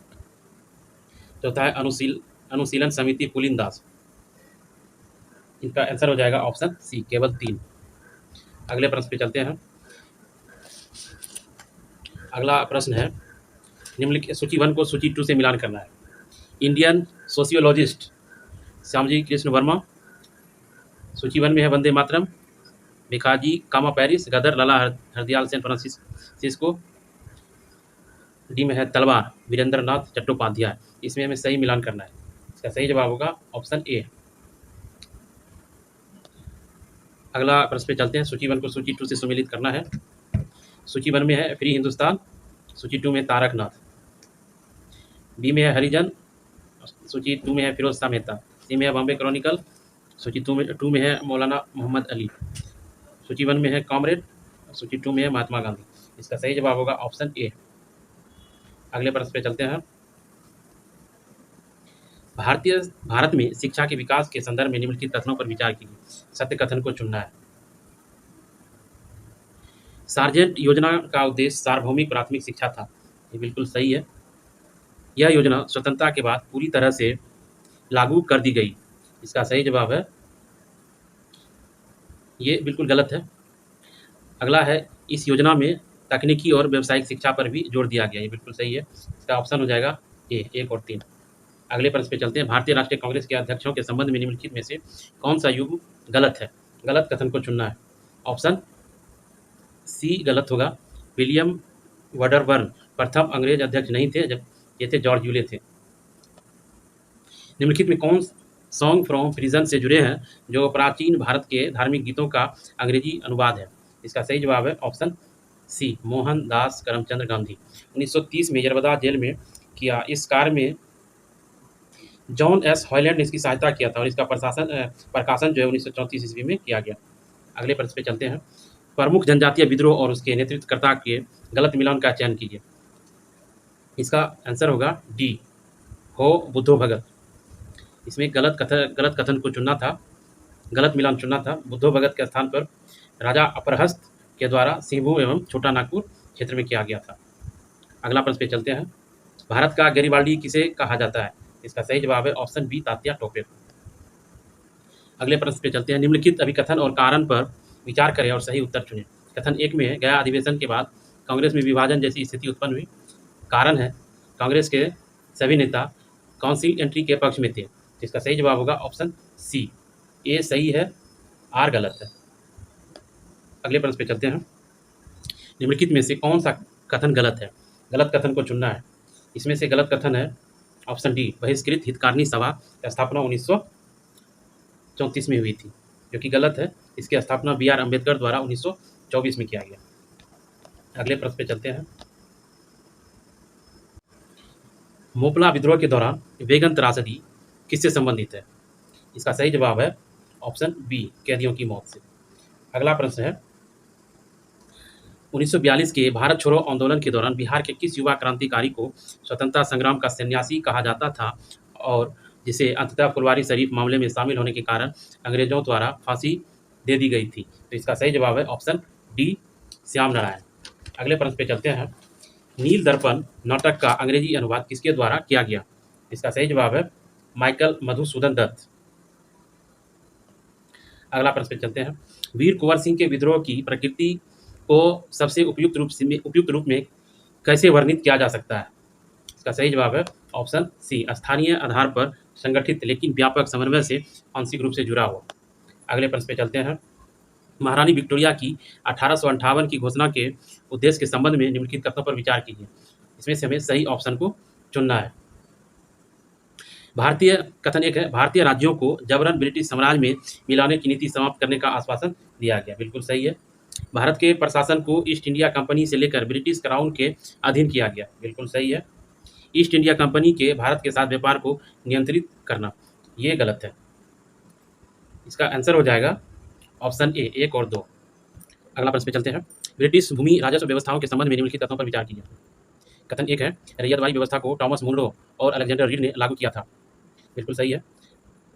चौथा है अनुशीलन समिति पुलिन दास। इनका आंसर हो जाएगा ऑप्शन सी केवल 3। अगले प्रश्न पे चलते हैं। अगला प्रश्न है निम्नलिखित सूची 1 को सूची 2 से मिलान करना है। Indian sociologist Shyamji Krishna Verma. सूची 1 में है वंदे मातरम, भिखाजी कामा पैरिस, गदर लाला हरदयाल सेन फ्रांसिस्को। डी में है तलवार वीरेंद्र नाथ चट्टोपाध्याय। इसमें हमें सही मिलान करना है। इसका सही जवाब होगा ऑप्शन ए। अगला प्रश्न पे चलते हैं। सूची 1 को सूची 2 से सम्मिलित करना है। सूची 1 में है फ्री हिंदुस्तान, सूची 2 में तारकनाथ, बी में है हरिजन, सूची 2 में है फिरोज शाह मेहता, सी में है बॉम्बे क्रॉनिकल, सूची 2 में है मौलाना मोहम्मद अली, सूची 1 में है कॉमरेड, सूची 2 में है महात्मा गांधी। इसका सही जवाब होगा ऑप्शन ए। अगले प्रश्न पे चलते हैं। भारतीय भारत में शिक्षा के विकास के संदर्भ में निम्नलिखित कथनों पर विचार कीजिए। सत्य कथन को चुनना है। सार्जेंट योजना का उद्देश्य सार्वभौमिक प्राथमिक शिक्षा था। ये बिल्कुल सही है। यह योजना स्वतंत्रता के बाद पूरी तरह से लागू कर दी गई। इसका सही जवाब है, ये बिल्कुल गलत है। अगला है, इस योजना में तकनीकी और व्यावसायिक शिक्षा पर भी जोर दिया गया। ये बिल्कुल सही है। इसका ऑप्शन हो जाएगा ए, 1 और 3। अगले प्रश्न पे चलते हैं। भारतीय राष्ट्रीय कांग्रेस के अध्यक्षों के संबंध में निम्नलिखित में से कौन सा युग गलत है? गलत कथन को चुनना है। ऑप्शन सी गलत होगा। विलियम वडरबर्न प्रथम अंग्रेज अध्यक्ष नहीं थे, जब ये थे जॉर्ज यूले थे। निम्नलिखित में कौन सॉन्ग फ्रॉम प्रिजन से जुड़े हैं जो प्राचीन भारत के धार्मिक गीतों का अंग्रेजी अनुवाद है? इसका सही जवाब है ऑप्शन सी, मोहनदास करमचंद गांधी। 1930 में यरबदा जेल में किया। इस कार्य में जॉन एस हॉयलैंड ने इसकी सहायता किया था और इसका प्रकाशन जो है 1934 ईस्वी में किया गया। अगले प्रश्न पे चलते हैं। प्रमुख जनजातीय विद्रोह और उसके नेतृत्वकर्ता के गलत मिलान का चयन कीजिए। इसका आंसर होगा डी, हो बुद्धो भगत। इसमें गलत कथन को चुनना था, गलत मिलान चुनना था। बुद्धो भगत के स्थान पर राजा अपरहस्त के द्वारा सिंहभूम एवं छोटा नागपुर क्षेत्र में किया गया था। अगला प्रश्न पे चलते हैं। भारत का गैरिबाल्डी किसे कहा जाता है? इसका सही जवाब है ऑप्शन बी, तात्या टोपे। अगले प्रश्न पे चलते हैं। निम्नलिखित अभिकथन और कारण पर विचार करें और सही उत्तर चुनें। कथन 1 में है, गया अधिवेशन के बाद कांग्रेस में विभाजन जैसी स्थिति उत्पन्न हुई। कारण है, कांग्रेस के सभी नेता काउंसिल एंट्री के पक्ष में थे। इसका सही जवाब होगा ऑप्शन सी, ए सही है, आर गलत है। अगले प्रश्न पे चलते हैं। निम्नलिखित में से कौन सा कथन गलत है? गलत कथन को चुनना है। इसमें से गलत कथन है ऑप्शन डी, बहिष्कृत हितकारिणी सभा की स्थापना 1934 में हुई थी, जो कि गलत है। इसकी स्थापना बी.आर. अम्बेडकर द्वारा 1924 में किया गया। अगले प्रश्न पे चलते हैं। मोपला विद्रोह के दौरान वेगन त्रासदी किससे संबंधित है? इसका सही जवाब है ऑप्शन बी, कैदियों की मौत से। अगला प्रश्न है, 1942 के भारत छोड़ो आंदोलन के दौरान बिहार के किस युवा क्रांतिकारी को स्वतंत्रता संग्राम का सन्यासी कहा जाता था और जिसे अंततः फुलवारी शरीफ मामले में शामिल होने के कारण अंग्रेजों द्वारा फांसी दे दी गई थी? तो इसका सही जवाब है ऑप्शन डी, श्याम नारायण। अगले प्रश्न पे चलते हैं। नील दर्पण नाटक का अंग्रेजी अनुवाद किसके द्वारा किया गया? इसका सही जवाब है माइकल मधुसूदन दत्त। अगला प्रश्न पे चलते हैं। वीर कुंवर सिंह के विद्रोह की प्रकृति को सबसे उपयुक्त रूप में कैसे वर्णित किया जा सकता है? इसका सही जवाब है ऑप्शन सी, स्थानीय आधार पर संगठित लेकिन व्यापक समन्वय से आंशिक रूप से जुड़ा हुआ। अगले प्रश्न पे चलते हैं। महारानी विक्टोरिया की 1858 की घोषणा के उद्देश्य के संबंध में निम्नलिखित कथनों पर विचार कीजिए। इसमें से हमें सही ऑप्शन को चुनना है। कथन 1 है, भारतीय राज्यों को जबरन ब्रिटिश साम्राज्य में मिलाने की नीति समाप्त करने का आश्वासन दिया गया। बिल्कुल सही है। भारत के प्रशासन को ईस्ट इंडिया कंपनी से लेकर ब्रिटिश क्राउन के अधीन किया गया। बिल्कुल सही है। ईस्ट इंडिया कंपनी के भारत के साथ व्यापार को नियंत्रित करना, ये गलत है। इसका आंसर हो जाएगा ऑप्शन ए, 1 और 2। अगला प्रश्न पे चलते हैं। ब्रिटिश भूमि राजस्व व्यवस्थाओं के संबंध में निम्नलिखित कथनों पर विचार कीजिए। कथन 1 है, रैयतवाड़ी व्यवस्था को टॉमस मुनरो और अलेक्जेंडर रीड ने लागू किया था। बिल्कुल सही है।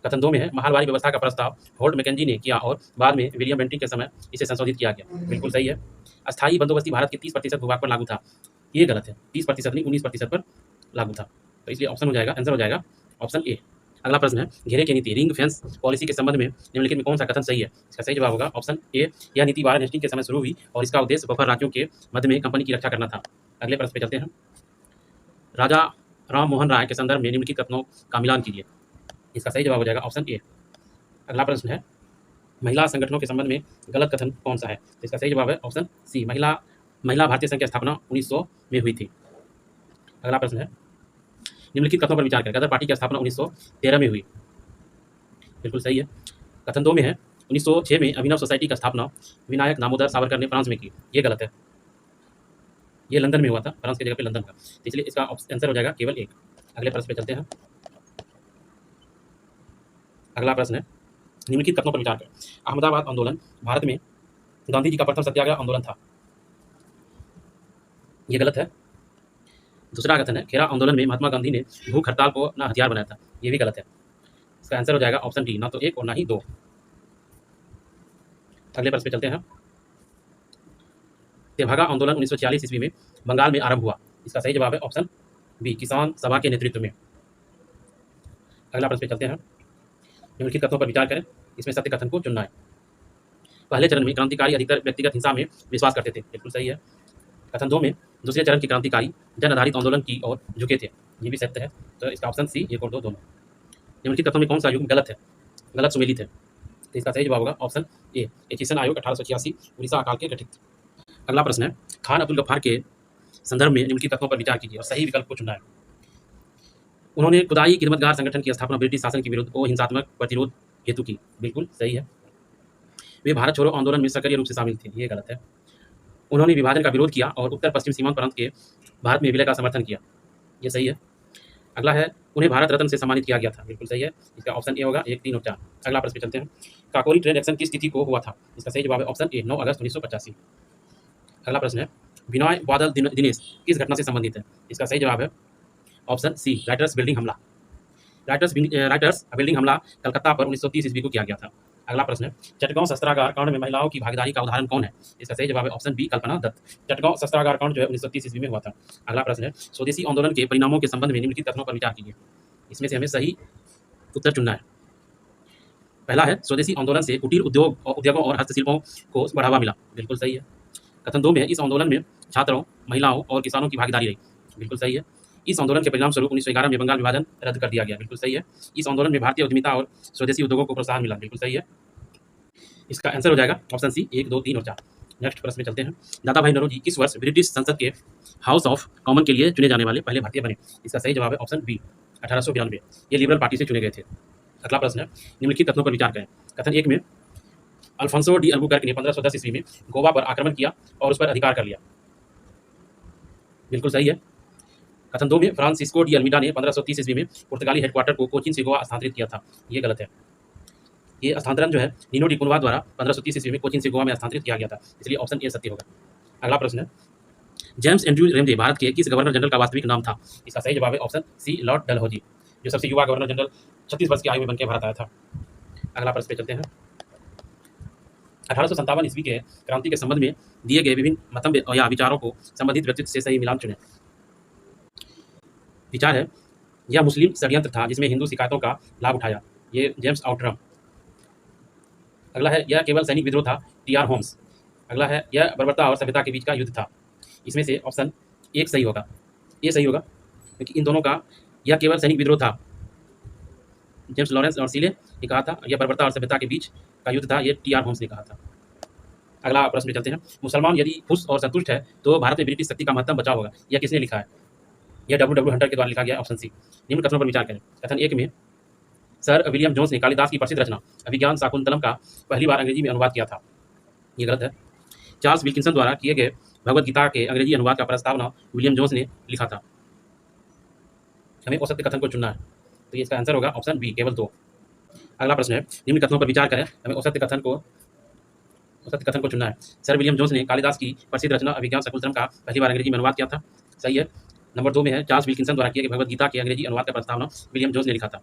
कथन 2 में है, महलवाड़ी व्यवस्था का प्रस्ताव होल्ट मैकेंजी ने किया और बाद में विलियम बेंटिंग के समय इसे संशोधित किया गया। बिल्कुल सही है। अस्थायी बंदोबस्ती भारत के 30% भूभाग पर लागू था। ये गलत है। 30% नहीं, 19% पर लागू था। तो इसलिए ऑप्शन हो जाएगा, आंसर हो जाएगा ऑप्शन ए। अगला प्रश्न है, घेरे की नीति रिंग फेंस पॉलिसी के संबंध में निम्नलिखित में कौन सा कथन सही है? इसका सही जवाब होगा ऑप्शन ए, यह नीति वारन हेस्टिंग के समय शुरू हुई और इसका उद्देश्य बफर राज्यों के मध्य में कंपनी की रक्षा करना था। अगले प्रश्न पे चलते हैं। राजा राम मोहन राय के संदर्भ में निम्नलिखित कथनों का मिलान कीजिए। इसका सही जवाब हो जाएगा ऑप्शन ए। अगला प्रश्न है, महिला संगठनों के संबंध में गलत कथन कौन सा है? इसका सही जवाब है ऑप्शन सी, महिला भारतीय संघ की स्थापना 1900 में हुई थी। अगला प्रश्न है, निम्नलिखित कथनों पर विचार करें। गदर पार्टी की स्थापना 1913 में हुई। बिल्कुल सही है। कथन 2 में है, 1906 में अभिनव सोसाइटी का स्थापना विनायक दामोदर सावरकर ने फ्रांस में की। ये गलत है। ये लंदन में हुआ था, फ्रांस की जगह पे लंदन का। तो इसलिए इसका आंसर हो जाएगा केवल 1। अगले प्रश्न पे चलते हैं। अगला प्रश्न है, निम्नलिखित कथनों पर विचार करें। अहमदाबाद आंदोलन भारत में गांधी जी का प्रथम सत्याग्रह आंदोलन था। ये गलत है। दूसरा कथन है खेरा आंदोलन में महात्मा गांधी ने भूख हड़ताल को अपना हथियार बनाया था। ये भी गलत है। इसका आंसर हो जाएगा ऑप्शन डी, ना तो 1 और ना ही 2। अगले प्रश्न पे चलते हैं। तेभागा आंदोलन 1946 ईस्वी में बंगाल में आरंभ हुआ। इसका सही जवाब है ऑप्शन बी, किसान सभा के नेतृत्व में। अगला प्रश्न पे चलते हैं। निम्नलिखित कथनों पर विचार करें, इसमें सत्य कथन को चुनना है। पहले चरण में क्रांतिकारी अधिकतर व्यक्तिगत हिंसा में विश्वास करते थे। बिल्कुल सही है। कथन 2 में दूसरे चरण के क्रांतिकारी जन आधारित आंदोलन की ओर झुके थे। ये भी सत्य है। तो इसका ऑप्शन सी, 1 और 2 दोनों। निम्नलिखित कथनों में कौन सा युग्म गलत है, गलत सुमेलित है? तो इसका सही जवाब होगा ऑप्शन ए, एचिसन आयोग 1886 उड़ीसा अकाल के गठित। अगला प्रश्न है खान अब्दुल गफ्फार के संदर्भ में निम्नलिखित तथ्यों पर विचार कीजिए और सही विकल्प को चुनना है। उन्होंने खुदाई खिदमतगार संगठन की स्थापना ब्रिटिश शासन के विरुद्ध हिंसात्मक प्रतिरोध हेतु की। बिल्कुल सही है। वे भारत छोड़ो आंदोलन में सक्रिय रूप से शामिल थे। ये गलत है। उन्होंने विभाजन का विरोध किया और उत्तर पश्चिम सीमांत प्रांत के भारत में विलय का समर्थन किया। ये सही है। अगला है उन्हें भारत रत्न से सम्मानित किया गया था। बिल्कुल सही है। इसका ऑप्शन ए होगा 1, 3 और 4। अगला प्रश्न पे चलते हैं। काकोरी ट्रेन एक्शन किस तिथि को हुआ था? इसका सही जवाब है ऑप्शन ए, 9 अगस्त 1985। अगला प्रश्न है बिनॉय बादल दिनेश किस घटना से संबंधित है? इसका सही जवाब है ऑप्शन सी, राइटर्स बिल्डिंग हमला। राइटर्स बिल्डिंग हमला कलकत्ता पर 1930 ईस्वी को किया गया था। अगला प्रश्न है चटगांव शस्त्रागार कांड में महिलाओं की भागीदारी का उदाहरण कौन है? इसका सही जवाब है ऑप्शन बी, कल्पना दत्त। चटगांव शस्त्रागार कांड जो है 1930 ईस्वी में हुआ था। अगला प्रश्न है स्वदेशी आंदोलन के परिणामों के संबंध में निम्नलिखित कथनों पर विचार कीजिए। इसमें से हमें सही उत्तर चुनना है। पहला है स्वदेशी आंदोलन से कुटीर उद्योगों और हस्तशिल्पों को बढ़ावा मिला। बिल्कुल सही है। कथन 2 में इस आंदोलन में छात्रों, महिलाओं और किसानों की भागीदारी रही। बिल्कुल सही है। इस आंदोलन के परिणाम स्वरूप 1911 में बंगाल विभाजन रद्द कर दिया गया। बिल्कुल सही है। इस आंदोलन में भारतीय उद्यमिता और स्वदेशी उद्योगों को प्रोत्साहन मिला। बिल्कुल सही है। इसका आंसर हो जाएगा ऑप्शन सी, 1, 2, 3 और 4। नेक्स्ट प्रश्न में चलते हैं। दादा भाई नौरोजी किस वर्ष ब्रिटिश संसद के हाउस ऑफ कॉमन के लिए चुने जाने वाले पहले भारतीय बने? इसका सही जवाब है ऑप्शन बी, 1892। ये लिबरल पार्टी से चुने गए थे। अगला प्रश्न है निम्नलिखित कथनों पर विचार करें। कथन 1 में अल्फांसो डी अल्बुकर्क ने 1510 ईस्वी में गोवा पर आक्रमण किया और उस पर अधिकार कर लिया। बिल्कुल सही है। कथन 2 में फ्रांसिस्को डी अल्मीडा ने 1530 ईस्वी में पुर्तगाली हेडक्वार्टर को कोचीन से गोवा स्थानांतरित किया था। ये गलत है। ये स्थानांतरण जो है नीनो डी कुनवा द्वारा 1530 ईस्वी में कोचीन से गोवा में स्थानांतरित किया गया था, इसलिए ऑप्शन ए सत्य होगा। अगला प्रश्न है जेम्स एंड्रयू रेमजे भारत के किस गवर्नर जनरल का वास्तविक नाम था? इसका सही जवाब है ऑप्शन सी, लॉर्ड डलहौजी, जो सबसे युवा गवर्नर जनरल 36 वर्ष की आयु में बनकर भारत आया था। अगला प्रश्न पे चलते हैं। 1857 ईस्वी के क्रांति के संबंध में दिए गए विभिन्न मतम या विचारों को संबंधित व्यक्तित्व से सही मिलान चुनें। विचार है यह मुस्लिम षड्यंत्र था जिसमें हिंदू शिकायतों का लाभ उठाया। ये जेम्स आउटरम। अगला है यह केवल सैनिक विद्रोह था, टी.आर. होम्स। अगला है यह बर्बरता और सभ्यता के बीच का युद्ध था। इसमें से ऑप्शन 1 सही होगा, ये सही होगा क्योंकि इन दोनों का यह केवल सैनिक विद्रोह था, जेम्स लॉरेंस और सीले ने कहा था। यह बर्बरता और सभ्यता के बीच का युद्ध था, ये टी.आर. होम्स ने कहा था। अगला प्रश्न पे चलते हैं। मुसलमान यदि खुश और संतुष्ट है तो भारत में ब्रिटिश शक्ति का महत्तम बचाव होगा। यह किसने लिखा है? यह डब्ल्यू हंटर के द्वारा लिखा गया, ऑप्शन सी। निम्न कथनों पर विचार करें। कथन 1 में सर विलियम जोन्स ने कालिदास की प्रसिद्ध रचना अभिज्ञान शाकुंतलम का पहली बार अंग्रेजी में अनुवाद किया था। ये गलत है। चार्ल्स विल्किंसन द्वारा किए गए भगवद गीता के अंग्रेजी अनुवाद का प्रस्तावना विलियम जोन्स ने लिखा था। हमें असत्य कथन को चुनना है, तो इसका आंसर होगा ऑप्शन बी, केवल 2। अगला प्रश्न है निम्न कथनों पर विचार करें। हमें असत्य कथन को चुनना है। सर विलियम जोन्स ने कालिदास की प्रसिद्ध रचना अभिज्ञान शाकुंतलम का पहली बार अंग्रेजी में अनुवाद किया था। सही है। नंबर 2 में है चार्ल्स विल्किंसन द्वारा किए गए भगवद गीता के अंग्रेजी अनुवाद का प्रस्तावना विलियम जोन्स ने लिखा था।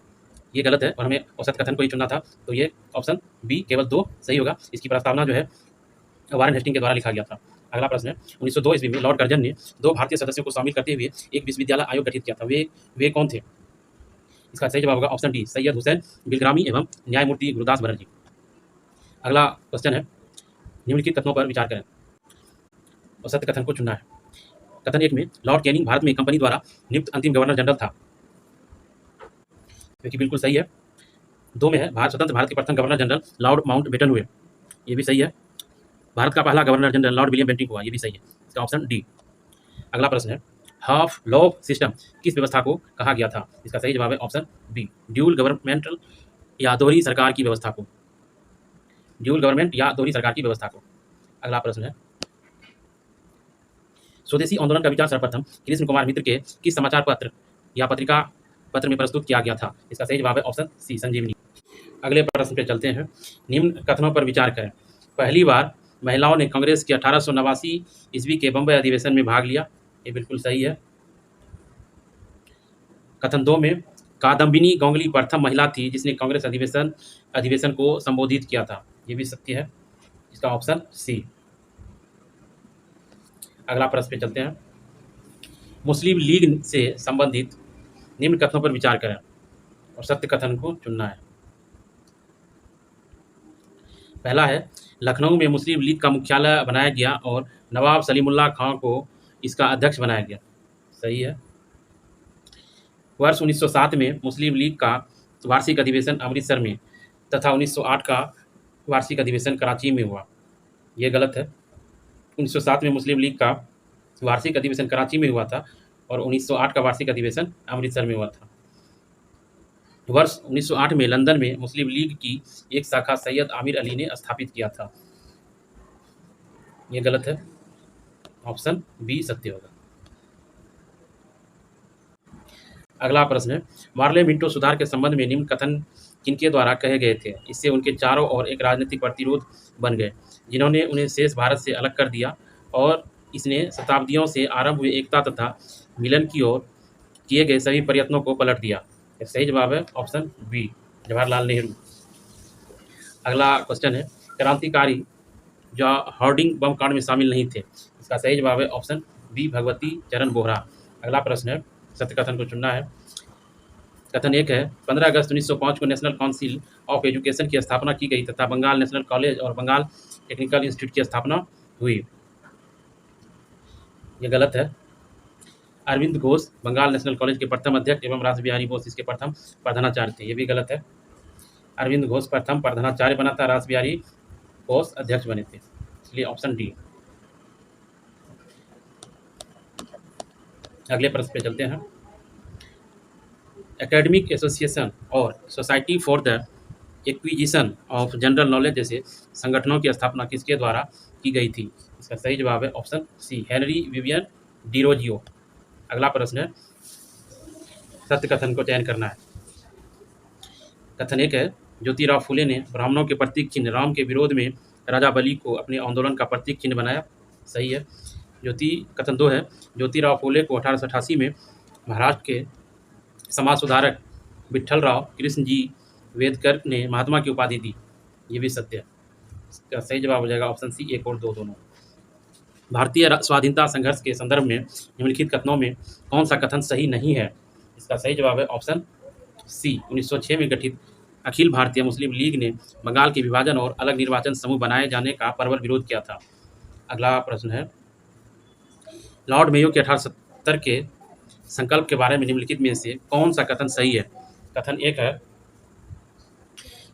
ये गलत है और हमें औसत कथन को ही चुनना था, तो ये ऑप्शन बी, केवल 2 सही होगा। इसकी प्रस्तावना जो है वारेन हेस्टिंग के द्वारा लिखा गया था। अगला प्रश्न है 1902 ईस्वी में लॉर्ड कर्जन ने 2 भारतीय सदस्यों को शामिल करते हुए एक विश्वविद्यालय आयोग गठित किया था। वे कौन थे? इसका सही जवाब होगा ऑप्शन डी, सैयद हुसैन बिलग्रामी एवं न्यायमूर्ति गुरुदास बनर्जी। अगला क्वेश्चन है निम्नलिखित कथनों पर विचार करें और सत्य कथन को चुनना है। कथन 1 में लॉर्ड कैनिंग भारत में कंपनी द्वारा नियुक्त अंतिम गवर्नर जनरल था, क्योंकि बिल्कुल सही है। 2 में है स्वतंत्र भारत के प्रथम गवर्नर जनरल लॉर्ड माउंटबेटन हुए। ये भी सही है। भारत का पहला governor general Lord William Bentinck हुआ। ये भी सही है। इसका ऑप्शन डी। अगला प्रश्न है हाफ लॉ सिस्टम किस व्यवस्था को कहा गया था? इसका सही जवाब है ऑप्शन बी, ड्यूल गवर्नमेंटल या दोहरी सरकार की व्यवस्था को। ड्यूल गवर्नमेंट या दोहरी सरकार की व्यवस्था को। अगला प्रश्न है स्वदेशी आंदोलन का विचार सर्वप्रथम कृष्ण कुमार मित्र के किस समाचार पत्र या पत्र में प्रस्तुत किया गया था? इसका सही जवाब है ऑप्शन सी, संजीवनी। अगले प्रश्न पे चलते हैं। निम्न कथनों पर विचार करें। पहली बार महिलाओं ने कांग्रेस के 1889 ईस्वी के बम्बई अधिवेशन में भाग लिया। ये बिल्कुल सही है। कथन 2 में कादम्बिनी गांगुली प्रथम महिला थी जिसने कांग्रेस अधिवेशन को संबोधित किया था। ये भी सत्य है। इसका ऑप्शन सी। अगला प्रश्न पे चलते हैं। मुस्लिम लीग से संबंधित निम्न कथनों पर विचार करें और सत्य कथन को चुनना है। पहला है, लखनऊ में मुस्लिम लीग का मुख्यालय बनाया गया और नवाब सलीमुल्लाह खां को इसका अध्यक्ष बनाया गया। सही है। वर्ष 1907 में मुस्लिम लीग का वार्षिक अधिवेशन अमृतसर में तथा 1908 का वार्षिक अधिवेशन कराची में हुआ। ये गलत है। 1907 में मुस्लिम लीग का वार्षिक अधिवेशन कराची में हुआ था और 1908 का वार्षिक अधिवेशन अमृतसर में हुआ था। वर्ष 1908 में लंदन में मुस्लिम लीग की एक शाखा सैयद आमिर अली ने स्थापित किया था। ये गलत है। ऑप्शन बी सत्य होगा। अगला प्रश्न है, मार्ले मिंटो सुधार के संबंध में निम्न कथन किनके द्वारा कहे गए थे? इससे उनके चारों ओर एक राजनीतिक प्रतिरोध बन गए जिन्होंने उन्हें शेष भारत से अलग कर दिया और इसने शताब्दियों से आरंभ हुए एकता तथा मिलन की ओर किए गए सभी प्रयत्नों को पलट दिया। सही जवाब है ऑप्शन बी, जवाहरलाल नेहरू। अगला क्वेश्चन है, क्रांतिकारी जो होर्डिंग बम कांड में शामिल नहीं थे। इसका सही जवाब है ऑप्शन बी, भगवती चरण बोहरा। अगला प्रश्न है, सत्य कथन को चुनना है। कथन 1 है, 15 अगस्त 1905 को नेशनल काउंसिल ऑफ एजुकेशन की स्थापना की गई तथा बंगाल नेशनल कॉलेज और बंगाल टेक्निकल इंस्टीट्यूट की स्थापना हुई। ये गलत है। अरविंद घोष बंगाल नेशनल कॉलेज के प्रथम अध्यक्ष एवं रास बिहारी बोस इसके प्रथम प्रधानाचार्य थे। ये भी गलत है। अरविंद घोष प्रथम प्रधानाचार्य बना था, रास बिहारी बोस अध्यक्ष बने थे। इसलिए ऑप्शन डी। अगले प्रश्न पे चलते हैं। एकेडमिक एसोसिएशन और society for the acquisition of general knowledge जैसे संगठनों की स्थापना किसके द्वारा की गई थी? इसका सही जवाब है option C, Henry Vivian Derozio. अगला प्रश्न है, सत्य कथन को चयन करना है। कथन 1 है, ज्योतिराव फूले ने ब्राह्मणों के प्रतीक चिन्ह राम के विरोध में राजा बलि को अपने आंदोलन का प्रतीक चिन्ह बनाया। सही है। कथन 2 है, ज्योतिराव फूले को 1888 में महाराष्ट्र के समाज सुधारक विट्ठलराव कृष्ण जी वेदकर ने महात्मा की उपाधि दी। ये भी सत्य है। इसका सही जवाब हो जाएगा ऑप्शन सी, 1 और 2 दोनों। भारतीय स्वाधीनता संघर्ष के संदर्भ में निम्नलिखित कथनों में कौन सा कथन सही नहीं है? इसका सही जवाब है ऑप्शन सी, 1906 में गठित अखिल भारतीय मुस्लिम लीग ने बंगाल के विभाजन और अलग निर्वाचन समूह बनाए जाने का प्रबल विरोध किया था। अगला प्रश्न है, लॉर्ड मेयो के 1870 के संकल्प के बारे में निम्नलिखित में से कौन सा कथन सही है? कथन 1 है,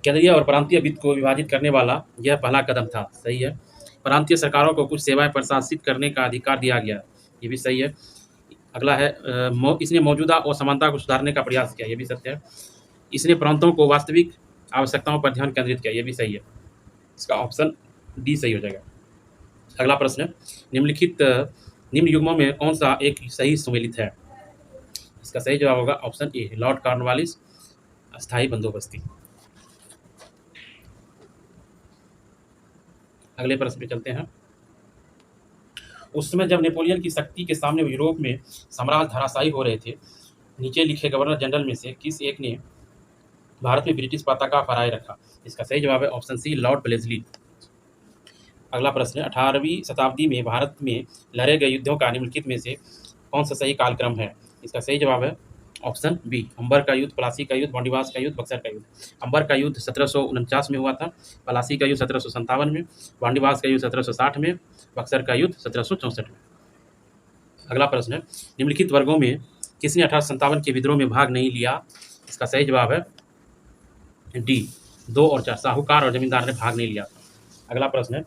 केंद्रीय और प्रांतीय वित्त को विभाजित करने वाला यह पहला कदम था। सही है। प्रांतीय सरकारों को कुछ सेवाएं प्रशासित करने का अधिकार दिया गया। ये भी सही है। अगला है, इसने मौजूदा असमानता को सुधारने का प्रयास किया। ये भी सत्य है। इसने प्रांतों को वास्तविक आवश्यकताओं पर ध्यान केंद्रित किया। ये भी सही है। इसका ऑप्शन डी सही हो जाएगा। अगला प्रश्न है, निम्न युग्मों में कौन सा एक सही सुमेलित है? इसका सही जवाब होगा ऑप्शन ए, लॉर्ड कॉर्नवालिस अस्थायी बंदोबस्ती। अगले प्रश्न पे चलते हैं। उस समय जब नेपोलियन की शक्ति के सामने यूरोप में साम्राज्य धराशायी हो रहे थे, नीचे लिखे गवर्नर जनरल में से किस एक ने भारत में ब्रिटिश पताका फहराए रखा? इसका सही जवाब है ऑप्शन सी, लॉर्ड वेलेस्ली। अगला प्रश्न है, 18वीं शताब्दी में भारत में लड़े गए युद्धों का निम्नलिखित में से कौन सा सही कालक्रम है? इसका सही जवाब है ऑप्शन बी, अंबर का युद्ध, प्लासी का युद्ध, बॉन्डिवास का युद्ध, बक्सर का युद्ध। अंबर का युद्ध 1749 में हुआ था, प्लासी का युद्ध 1757 में, बॉन्डिवास का युद्ध 1760 में, बक्सर का युद्ध 1764 में। अगला प्रश्न है, निम्नलिखित वर्गों में किसने 1857 के विद्रोह में भाग नहीं लिया? इसका सही जवाब है डी, 2 और 4, साहूकार और जमींदार ने भाग नहीं लिया था। अगला प्रश्न है,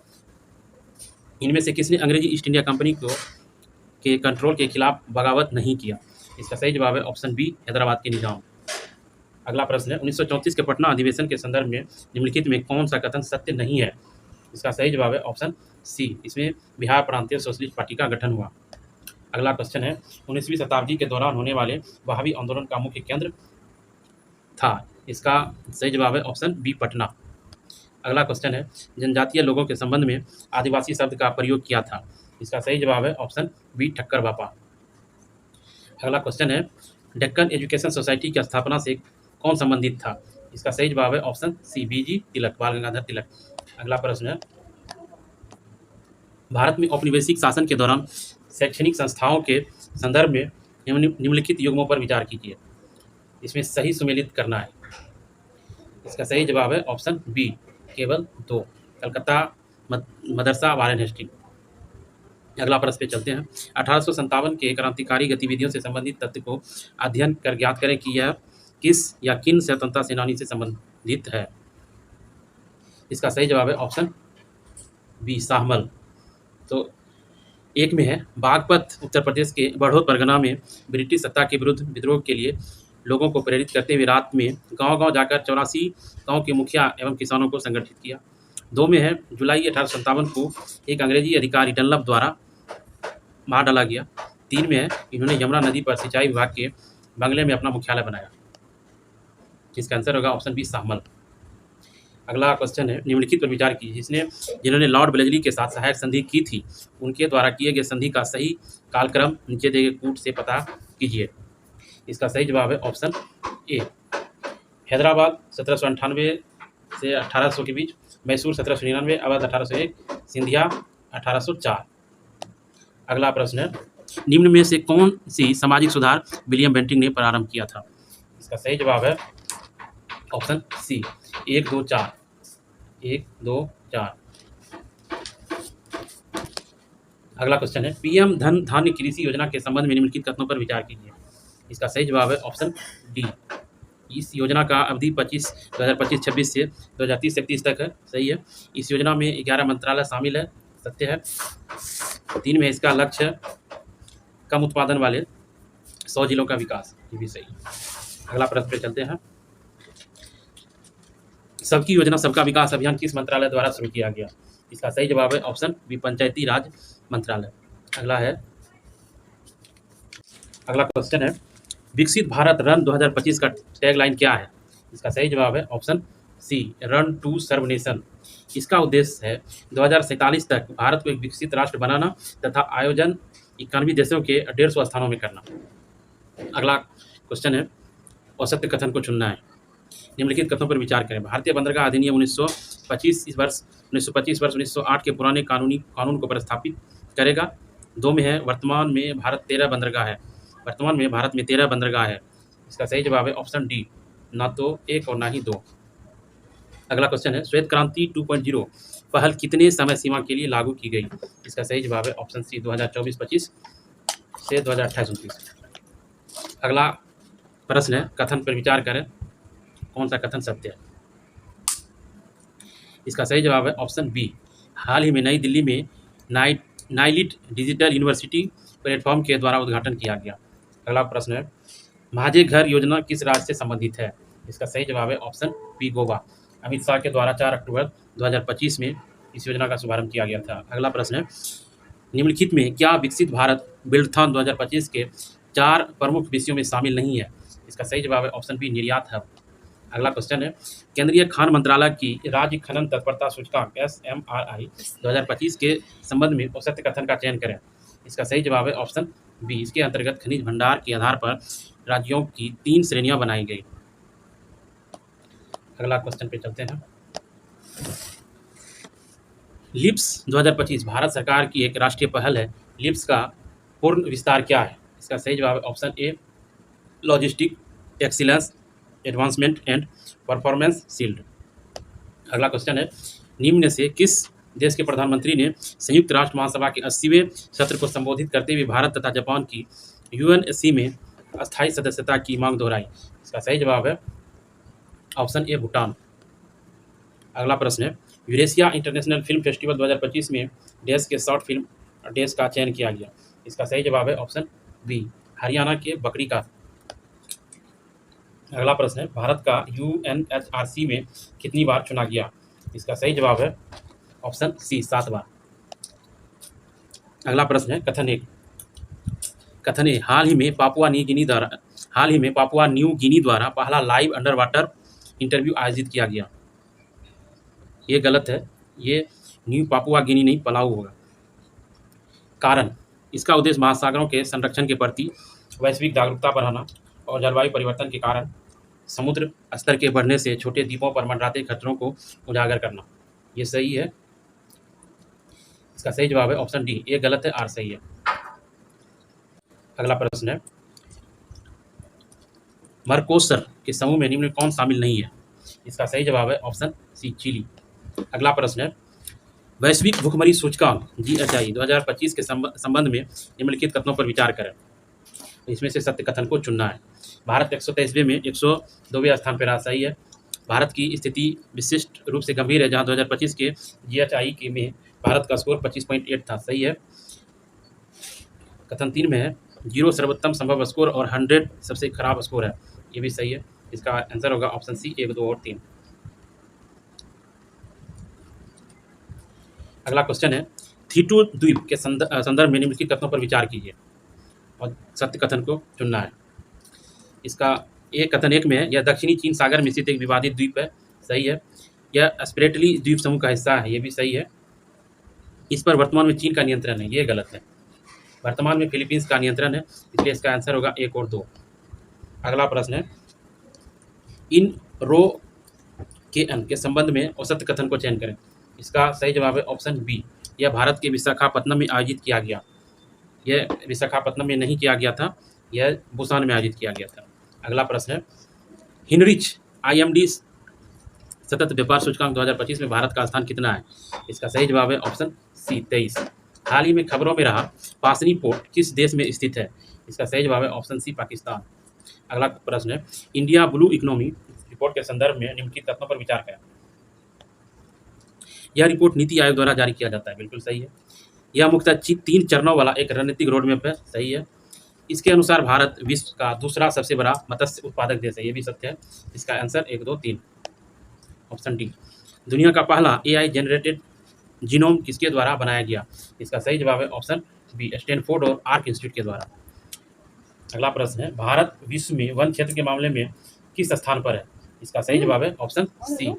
इनमें से किसने अंग्रेजी ईस्ट इंडिया कंपनी के कंट्रोल के खिलाफ बगावत नहीं किया? इसका सही जवाब है ऑप्शन बी, हैदराबाद के निजाम। अगला प्रश्न है, 1934 के पटना अधिवेशन के संदर्भ में निम्नलिखित में कौन सा कथन सत्य नहीं है? इसका सही जवाब है ऑप्शन सी, इसमें बिहार प्रांतीय सोशलिस्ट पार्टी का गठन हुआ। अगला क्वेश्चन है, 19वीं शताब्दी के दौरान होने वाले वहाबी आंदोलन का मुख्य केंद्र था? इसका सही जवाब है ऑप्शन बी, पटना। अगला क्वेश्चन है, जनजातीय लोगों के संबंध में आदिवासी शब्द का प्रयोग किया था? इसका सही जवाब है ऑप्शन बी, ठक्कर बापा। अगला क्वेश्चन है, डेक्कन एजुकेशन सोसाइटी की स्थापना से कौन संबंधित था? इसका सही जवाब है ऑप्शन सी, बीजी तिलक, बाल गंगाधर तिलक। अगला प्रश्न है, भारत में औपनिवेशिक शासन के दौरान शैक्षणिक संस्थाओं के संदर्भ में निम्नलिखित युग्मों पर विचार कीजिए। इसमें सही सुमेलित करना है। इसका सही जवाब है ऑप्शन बी, केवल 2, कलकत्ता मदरसा वारेन हेस्टिंग। अगला प्रश्न पे चलते हैं। 1857 के क्रांतिकारी गतिविधियों से संबंधित तथ्य को अध्ययन कर ज्ञात करें कि यह किस या किन स्वतंत्रता सेनानी से संबंधित है। इसका सही जवाब है ऑप्शन बी, शाहमल। तो एक में है, बागपत उत्तर प्रदेश के बढ़ौत परगना में ब्रिटिश सत्ता के विरुद्ध विद्रोह के लिए लोगों को प्रेरित करते हुए रात में गांव-गांव जाकर 84 गांव के मुखिया एवं किसानों को संगठित किया। 2 में है, जुलाई 1857 को एक अंग्रेजी अधिकारी डनलप द्वारा मार डाला गया। 3 में है, इन्होंने यमुना नदी पर सिंचाई विभाग के बंगले में अपना मुख्यालय बनाया। इसका आंसर होगा ऑप्शन बी, शाहमल। अगला क्वेश्चन है, निम्नलिखित पर विचार कीजिए। जिन्होंने लॉर्ड ब्लेजली के साथ सहायक संधि की थी, उनके द्वारा किए गए संधि का सही कालक्रम नीचे दिए गए कूट से पता कीजिए। इसका सही जवाब है ऑप्शन ए, हैदराबाद 1798 से 1800 के बीच, मैसूर 1799, अवध 1801, सिंधिया 1804। अगला प्रश्न है, निम्न में से कौन सी सामाजिक सुधार विलियम बेंटिंक ने प्रारंभ किया था? इसका सही जवाब है ऑप्शन सी, 1 2 4, 1 2 4। अगला क्वेश्चन है, पीएम धन धान्य कृषि योजना के संबंध में निम्नलिखित कथनों पर विचार कीजिए। इसका सही जवाब है ऑप्शन डी, इस योजना का अवधि 2025-26 से 2030-31 तक है। सही है। इस योजना में 11 मंत्रालय शामिल है, सत्य है। 3 में इसका लक्ष्य कम उत्पादन वाले 100 जिलों का विकास, ये भी सही है। अगला प्रश्न पे चलते हैं, सबकी योजना सबका विकास अभियान किस मंत्रालय द्वारा शुरू किया गया? इसका सही जवाब है ऑप्शन बी, पंचायती राज मंत्रालय। अगला क्वेश्चन है, विकसित भारत रन 2025 का टैगलाइन क्या है? इसका सही जवाब है option C, run to serve nation. इसका उद्देश्य है 2047 तक भारत को एक विकसित राष्ट्र बनाना तथा आयोजन 91 देशों के 150 स्थानों में करना। अगला क्वेश्चन है, औसत्य कथन को चुनना है। निम्नलिखित कथनों पर विचार करें। भारतीय बंदरगाह अधिनियम 1925 वर्ष 1908 के पुराने कानून को प्रतिस्थापित करेगा। 2 में है, वर्तमान में भारत में 13 बंदरगाह है। इसका सही जवाब है ऑप्शन डी, ना तो 1 और ना ही 2। अगला क्वेश्चन है, श्वेत क्रांति 2.0 पहल कितने समय सीमा के लिए लागू की गई? इसका सही जवाब है ऑप्शन सी, 2024-25 से 2028-29। अगला प्रश्न है, कथन पर विचार करें, कौन सा कथन सत्य है? इसका सही जवाब है ऑप्शन बी, हाल ही में नई दिल्ली में नाइलिट डिजिटल यूनिवर्सिटी प्लेटफॉर्म के द्वारा उद्घाटन किया गया। अगला प्रश्न है, माझे घर योजना किस राज्य से संबंधित है? इसका सही जवाब है ऑप्शन बी, गोवा। अमित शाह के द्वारा 4 अक्टूबर 2025 में इस योजना का शुभारंभ किया गया था। अगला प्रश्न है, निम्नलिखित में क्या विकसित भारत बिल्डथॉन 2025 के 4 प्रमुख विषयों में शामिल नहीं है? इसका सही जवाब है ऑप्शन बी, निर्यात हब। अगला क्वेश्चन है, केंद्रीय खान मंत्रालय की राज्य खनन तत्परता सूचकांक SMRI 2025 के संबंध में औसत कथन का चयन करें। इसका सही जवाब है ऑप्शन बी, इसके अंतर्गत खनिज भंडार के आधार पर राज्यों की 3 श्रेणियां बनाई गई। अगला क्वेश्चन पे चलते हैं, लिप्स 2025 भारत सरकार की एक राष्ट्रीय पहल है। लिप्स का पूर्ण विस्तार क्या है? इसका सही जवाब है option A, logistic excellence advancement and performance shield. अगला क्वेश्चन है, निम्न में से किस देश के प्रधानमंत्री ने संयुक्त राष्ट्र महासभा के 80वें सत्र को संबोधित करते हुए भारत तथा जापान की UNSC में अस्थायी सदस्यता की मांग दोहराई? इसका सही जवाब है ऑप्शन ए, भूटान। अगला प्रश्न है, यूरेशिया इंटरनेशनल फिल्म फेस्टिवल 2025 में देश के शॉर्ट फिल्म देश का चयन किया गया। इसका सही जवाब है ऑप्शन बी, हरियाणा के बकरी का। अगला प्रश्न है, भारत का UNHRC में कितनी बार चुना गया? इसका सही जवाब है ऑप्शन सी, 7 बार। अगला प्रश्न है, कथन ए, हाल ही में पापुआ न्यू गिनी द्वारा पहला लाइव अंडर वाटर इंटरव्यू आयोजित किया गया। ये गलत है, ये न्यू पापुआ गिनी नहीं, पलाऊ होगा। कारण, इसका उद्देश्य महासागरों के संरक्षण के प्रति वैश्विक जागरूकता बढ़ाना और जलवायु परिवर्तन के कारण समुद्र स्तर के बढ़ने से छोटे द्वीपों पर मंडराते खतरों को उजागर करना। ये सही है। इसका सही जवाब है ऑप्शन डी, ए गलत है, आर सही है। अगला प्रश्न है, मरकोसर के समूह में निम्न में कौन शामिल नहीं है? इसका सही जवाब है ऑप्शन सी, चिली। अगला प्रश्न है, वैश्विक भुखमरी सूचकांक GHI 2025 के संबंध में निम्नलिखित कथनों पर विचार करें। इसमें से सत्य कथन को चुनना है। भारत 123वें में 102वें स्थान पर रहा, सही है। भारत की स्थिति विशिष्ट रूप से गंभीर है, जहां 2025 के GHI के में भारत का स्कोर 25.8 था, सही है। कथन 3 में है, 0 सर्वोत्तम संभव स्कोर और 100 सबसे खराब स्कोर है, ये भी सही है। इसका आंसर होगा ऑप्शन सी, 1, 2 और 3। अगला क्वेश्चन है, थीटू द्वीप के संदर्भ में निम्नलिखित कथनों पर विचार कीजिए और सत्य कथन को चुनना है। इसका कथन 1 में है, यह दक्षिणी चीन सागर में स्थित एक विवादित द्वीप है, सही है। यह स्प्रेटली द्वीप समूह का हिस्सा है, ये भी सही है। इस पर वर्तमान में चीन का नियंत्रण है, ये गलत है। वर्तमान में फिलीपींस का नियंत्रण है, इसलिए इसका आंसर होगा 1 और 2। अगला प्रश्न है, इन रो के एन के संबंध में औसत कथन को चयन करें। इसका सही जवाब है ऑप्शन बी, यह भारत के विशाखापत्तनम में आयोजित किया गया। यह विशाखापत्तनम में नहीं किया गया था, यह बुसान में आयोजित किया गया था। अगला प्रश्न है, हिनरिच IMD सतत व्यापार सूचकांक 2025 में भारत का स्थान कितना है? इसका सही जवाब है ऑप्शन सी, 23। हाल ही में खबरों में रहा पासनी पोर्ट किस देश में स्थित है? इसका सही जवाब है ऑप्शन सी, पाकिस्तान। अगला प्रश्न है, इंडिया ब्लू इकोनॉमी रिपोर्ट के संदर्भ में निम्नलिखित तथ्यों पर विचार करें। यह रिपोर्ट नीति आयोग द्वारा जारी किया जाता है, बिल्कुल सही है। यह मुख्यतः 3 चरणों वाला एक रणनीतिक रोडमैप है, सही है। इसके अनुसार भारत विश्व का दूसरा सबसे बड़ा मत्स्य उत्पादक देश है, ये भी सत्य है। इसका आंसर 1, 2, 3 ऑप्शन डी। दुनिया का पहला AI जनरेटेड जीनोम किसके द्वारा बनाया गया? इसका सही जवाब है ऑप्शन बी, स्टैनफोर्ड और आर्क इंस्टीट्यूट के द्वारा। अगला प्रश्न है, भारत विश्व में वन क्षेत्र के मामले में किस स्थान पर है? इसका सही जवाब है ऑप्शन सी।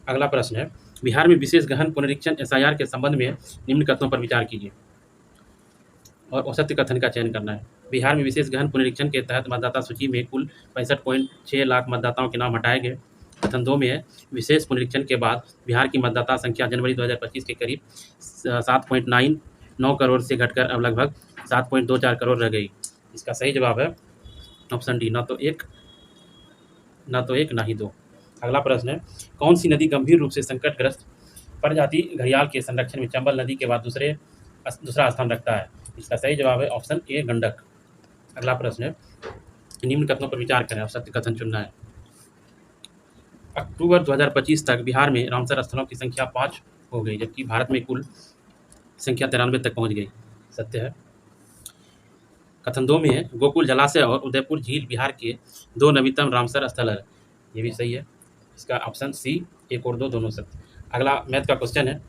अगला प्रश्न है, बिहार में विशेष गहन पुनरीक्षण SIR के संबंध में निम्न कथनों पर विचार कीजिए और औसत कथन का चयन करना है। बिहार में विशेष गहन पुनरीक्षण के तहत मतदाता सूची में कुल 65.6 लाख मतदाताओं के नाम हटाए गए। कथन 2 में है, विशेष पुनरीक्षण के बाद बिहार की मतदाता संख्या जनवरी 2025 के करीब 7.99 करोड़ से घटकर अब लगभग 7.24 करोड़ रह गई। इसका सही जवाब है ऑप्शन डी, ना तो एक ना ही 2। अगला प्रश्न है, कौन सी नदी गंभीर रूप से संकटग्रस्त प्रजाति घड़ियाल के संरक्षण में चंबल नदी के बाद दूसरा स्थान रखता है? इसका सही जवाब है ऑप्शन ए, गंडक। अगला प्रश्न है, निम्न कथनों पर विचार करें और सत्य कथन चुनना है। अक्टूबर 2025 तक बिहार में रामसर स्थलों की संख्या 5 हो गई, जबकि भारत में कुल संख्या 93 तक पहुंच गई, सत्य है। कथन 2 में है, गोकुल जलाशय और उदयपुर झील बिहार के 2 नवीनतम रामसर स्थल है, ये भी सही है। इसका ऑप्शन सी, 1 और 2 दोनों सत्य। अगला मैथ का क्वेश्चन है,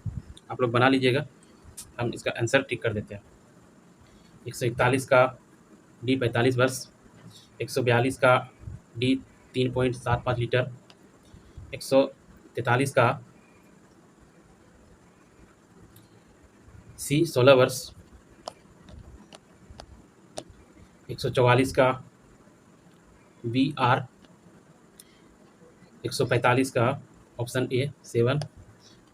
आप लोग बना लीजिएगा, हम इसका आंसर टिक कर देते हैं। 141 का D 45 वर्ष, 142 का D 3.75 लीटर, 143 का C 16 वर्ष, 144 का B R, 145 का ऑप्शन ए 7,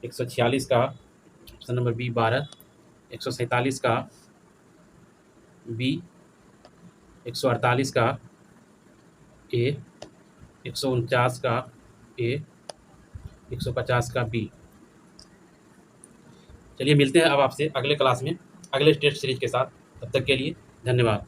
146 का ऑप्शन नंबर बी 12, 147 का बी, 148 का ए, 149 का ए, 150 का बी। चलिए मिलते हैं अब आपसे अगले क्लास में अगले टेस्ट सीरीज के साथ। तब तक के लिए धन्यवाद।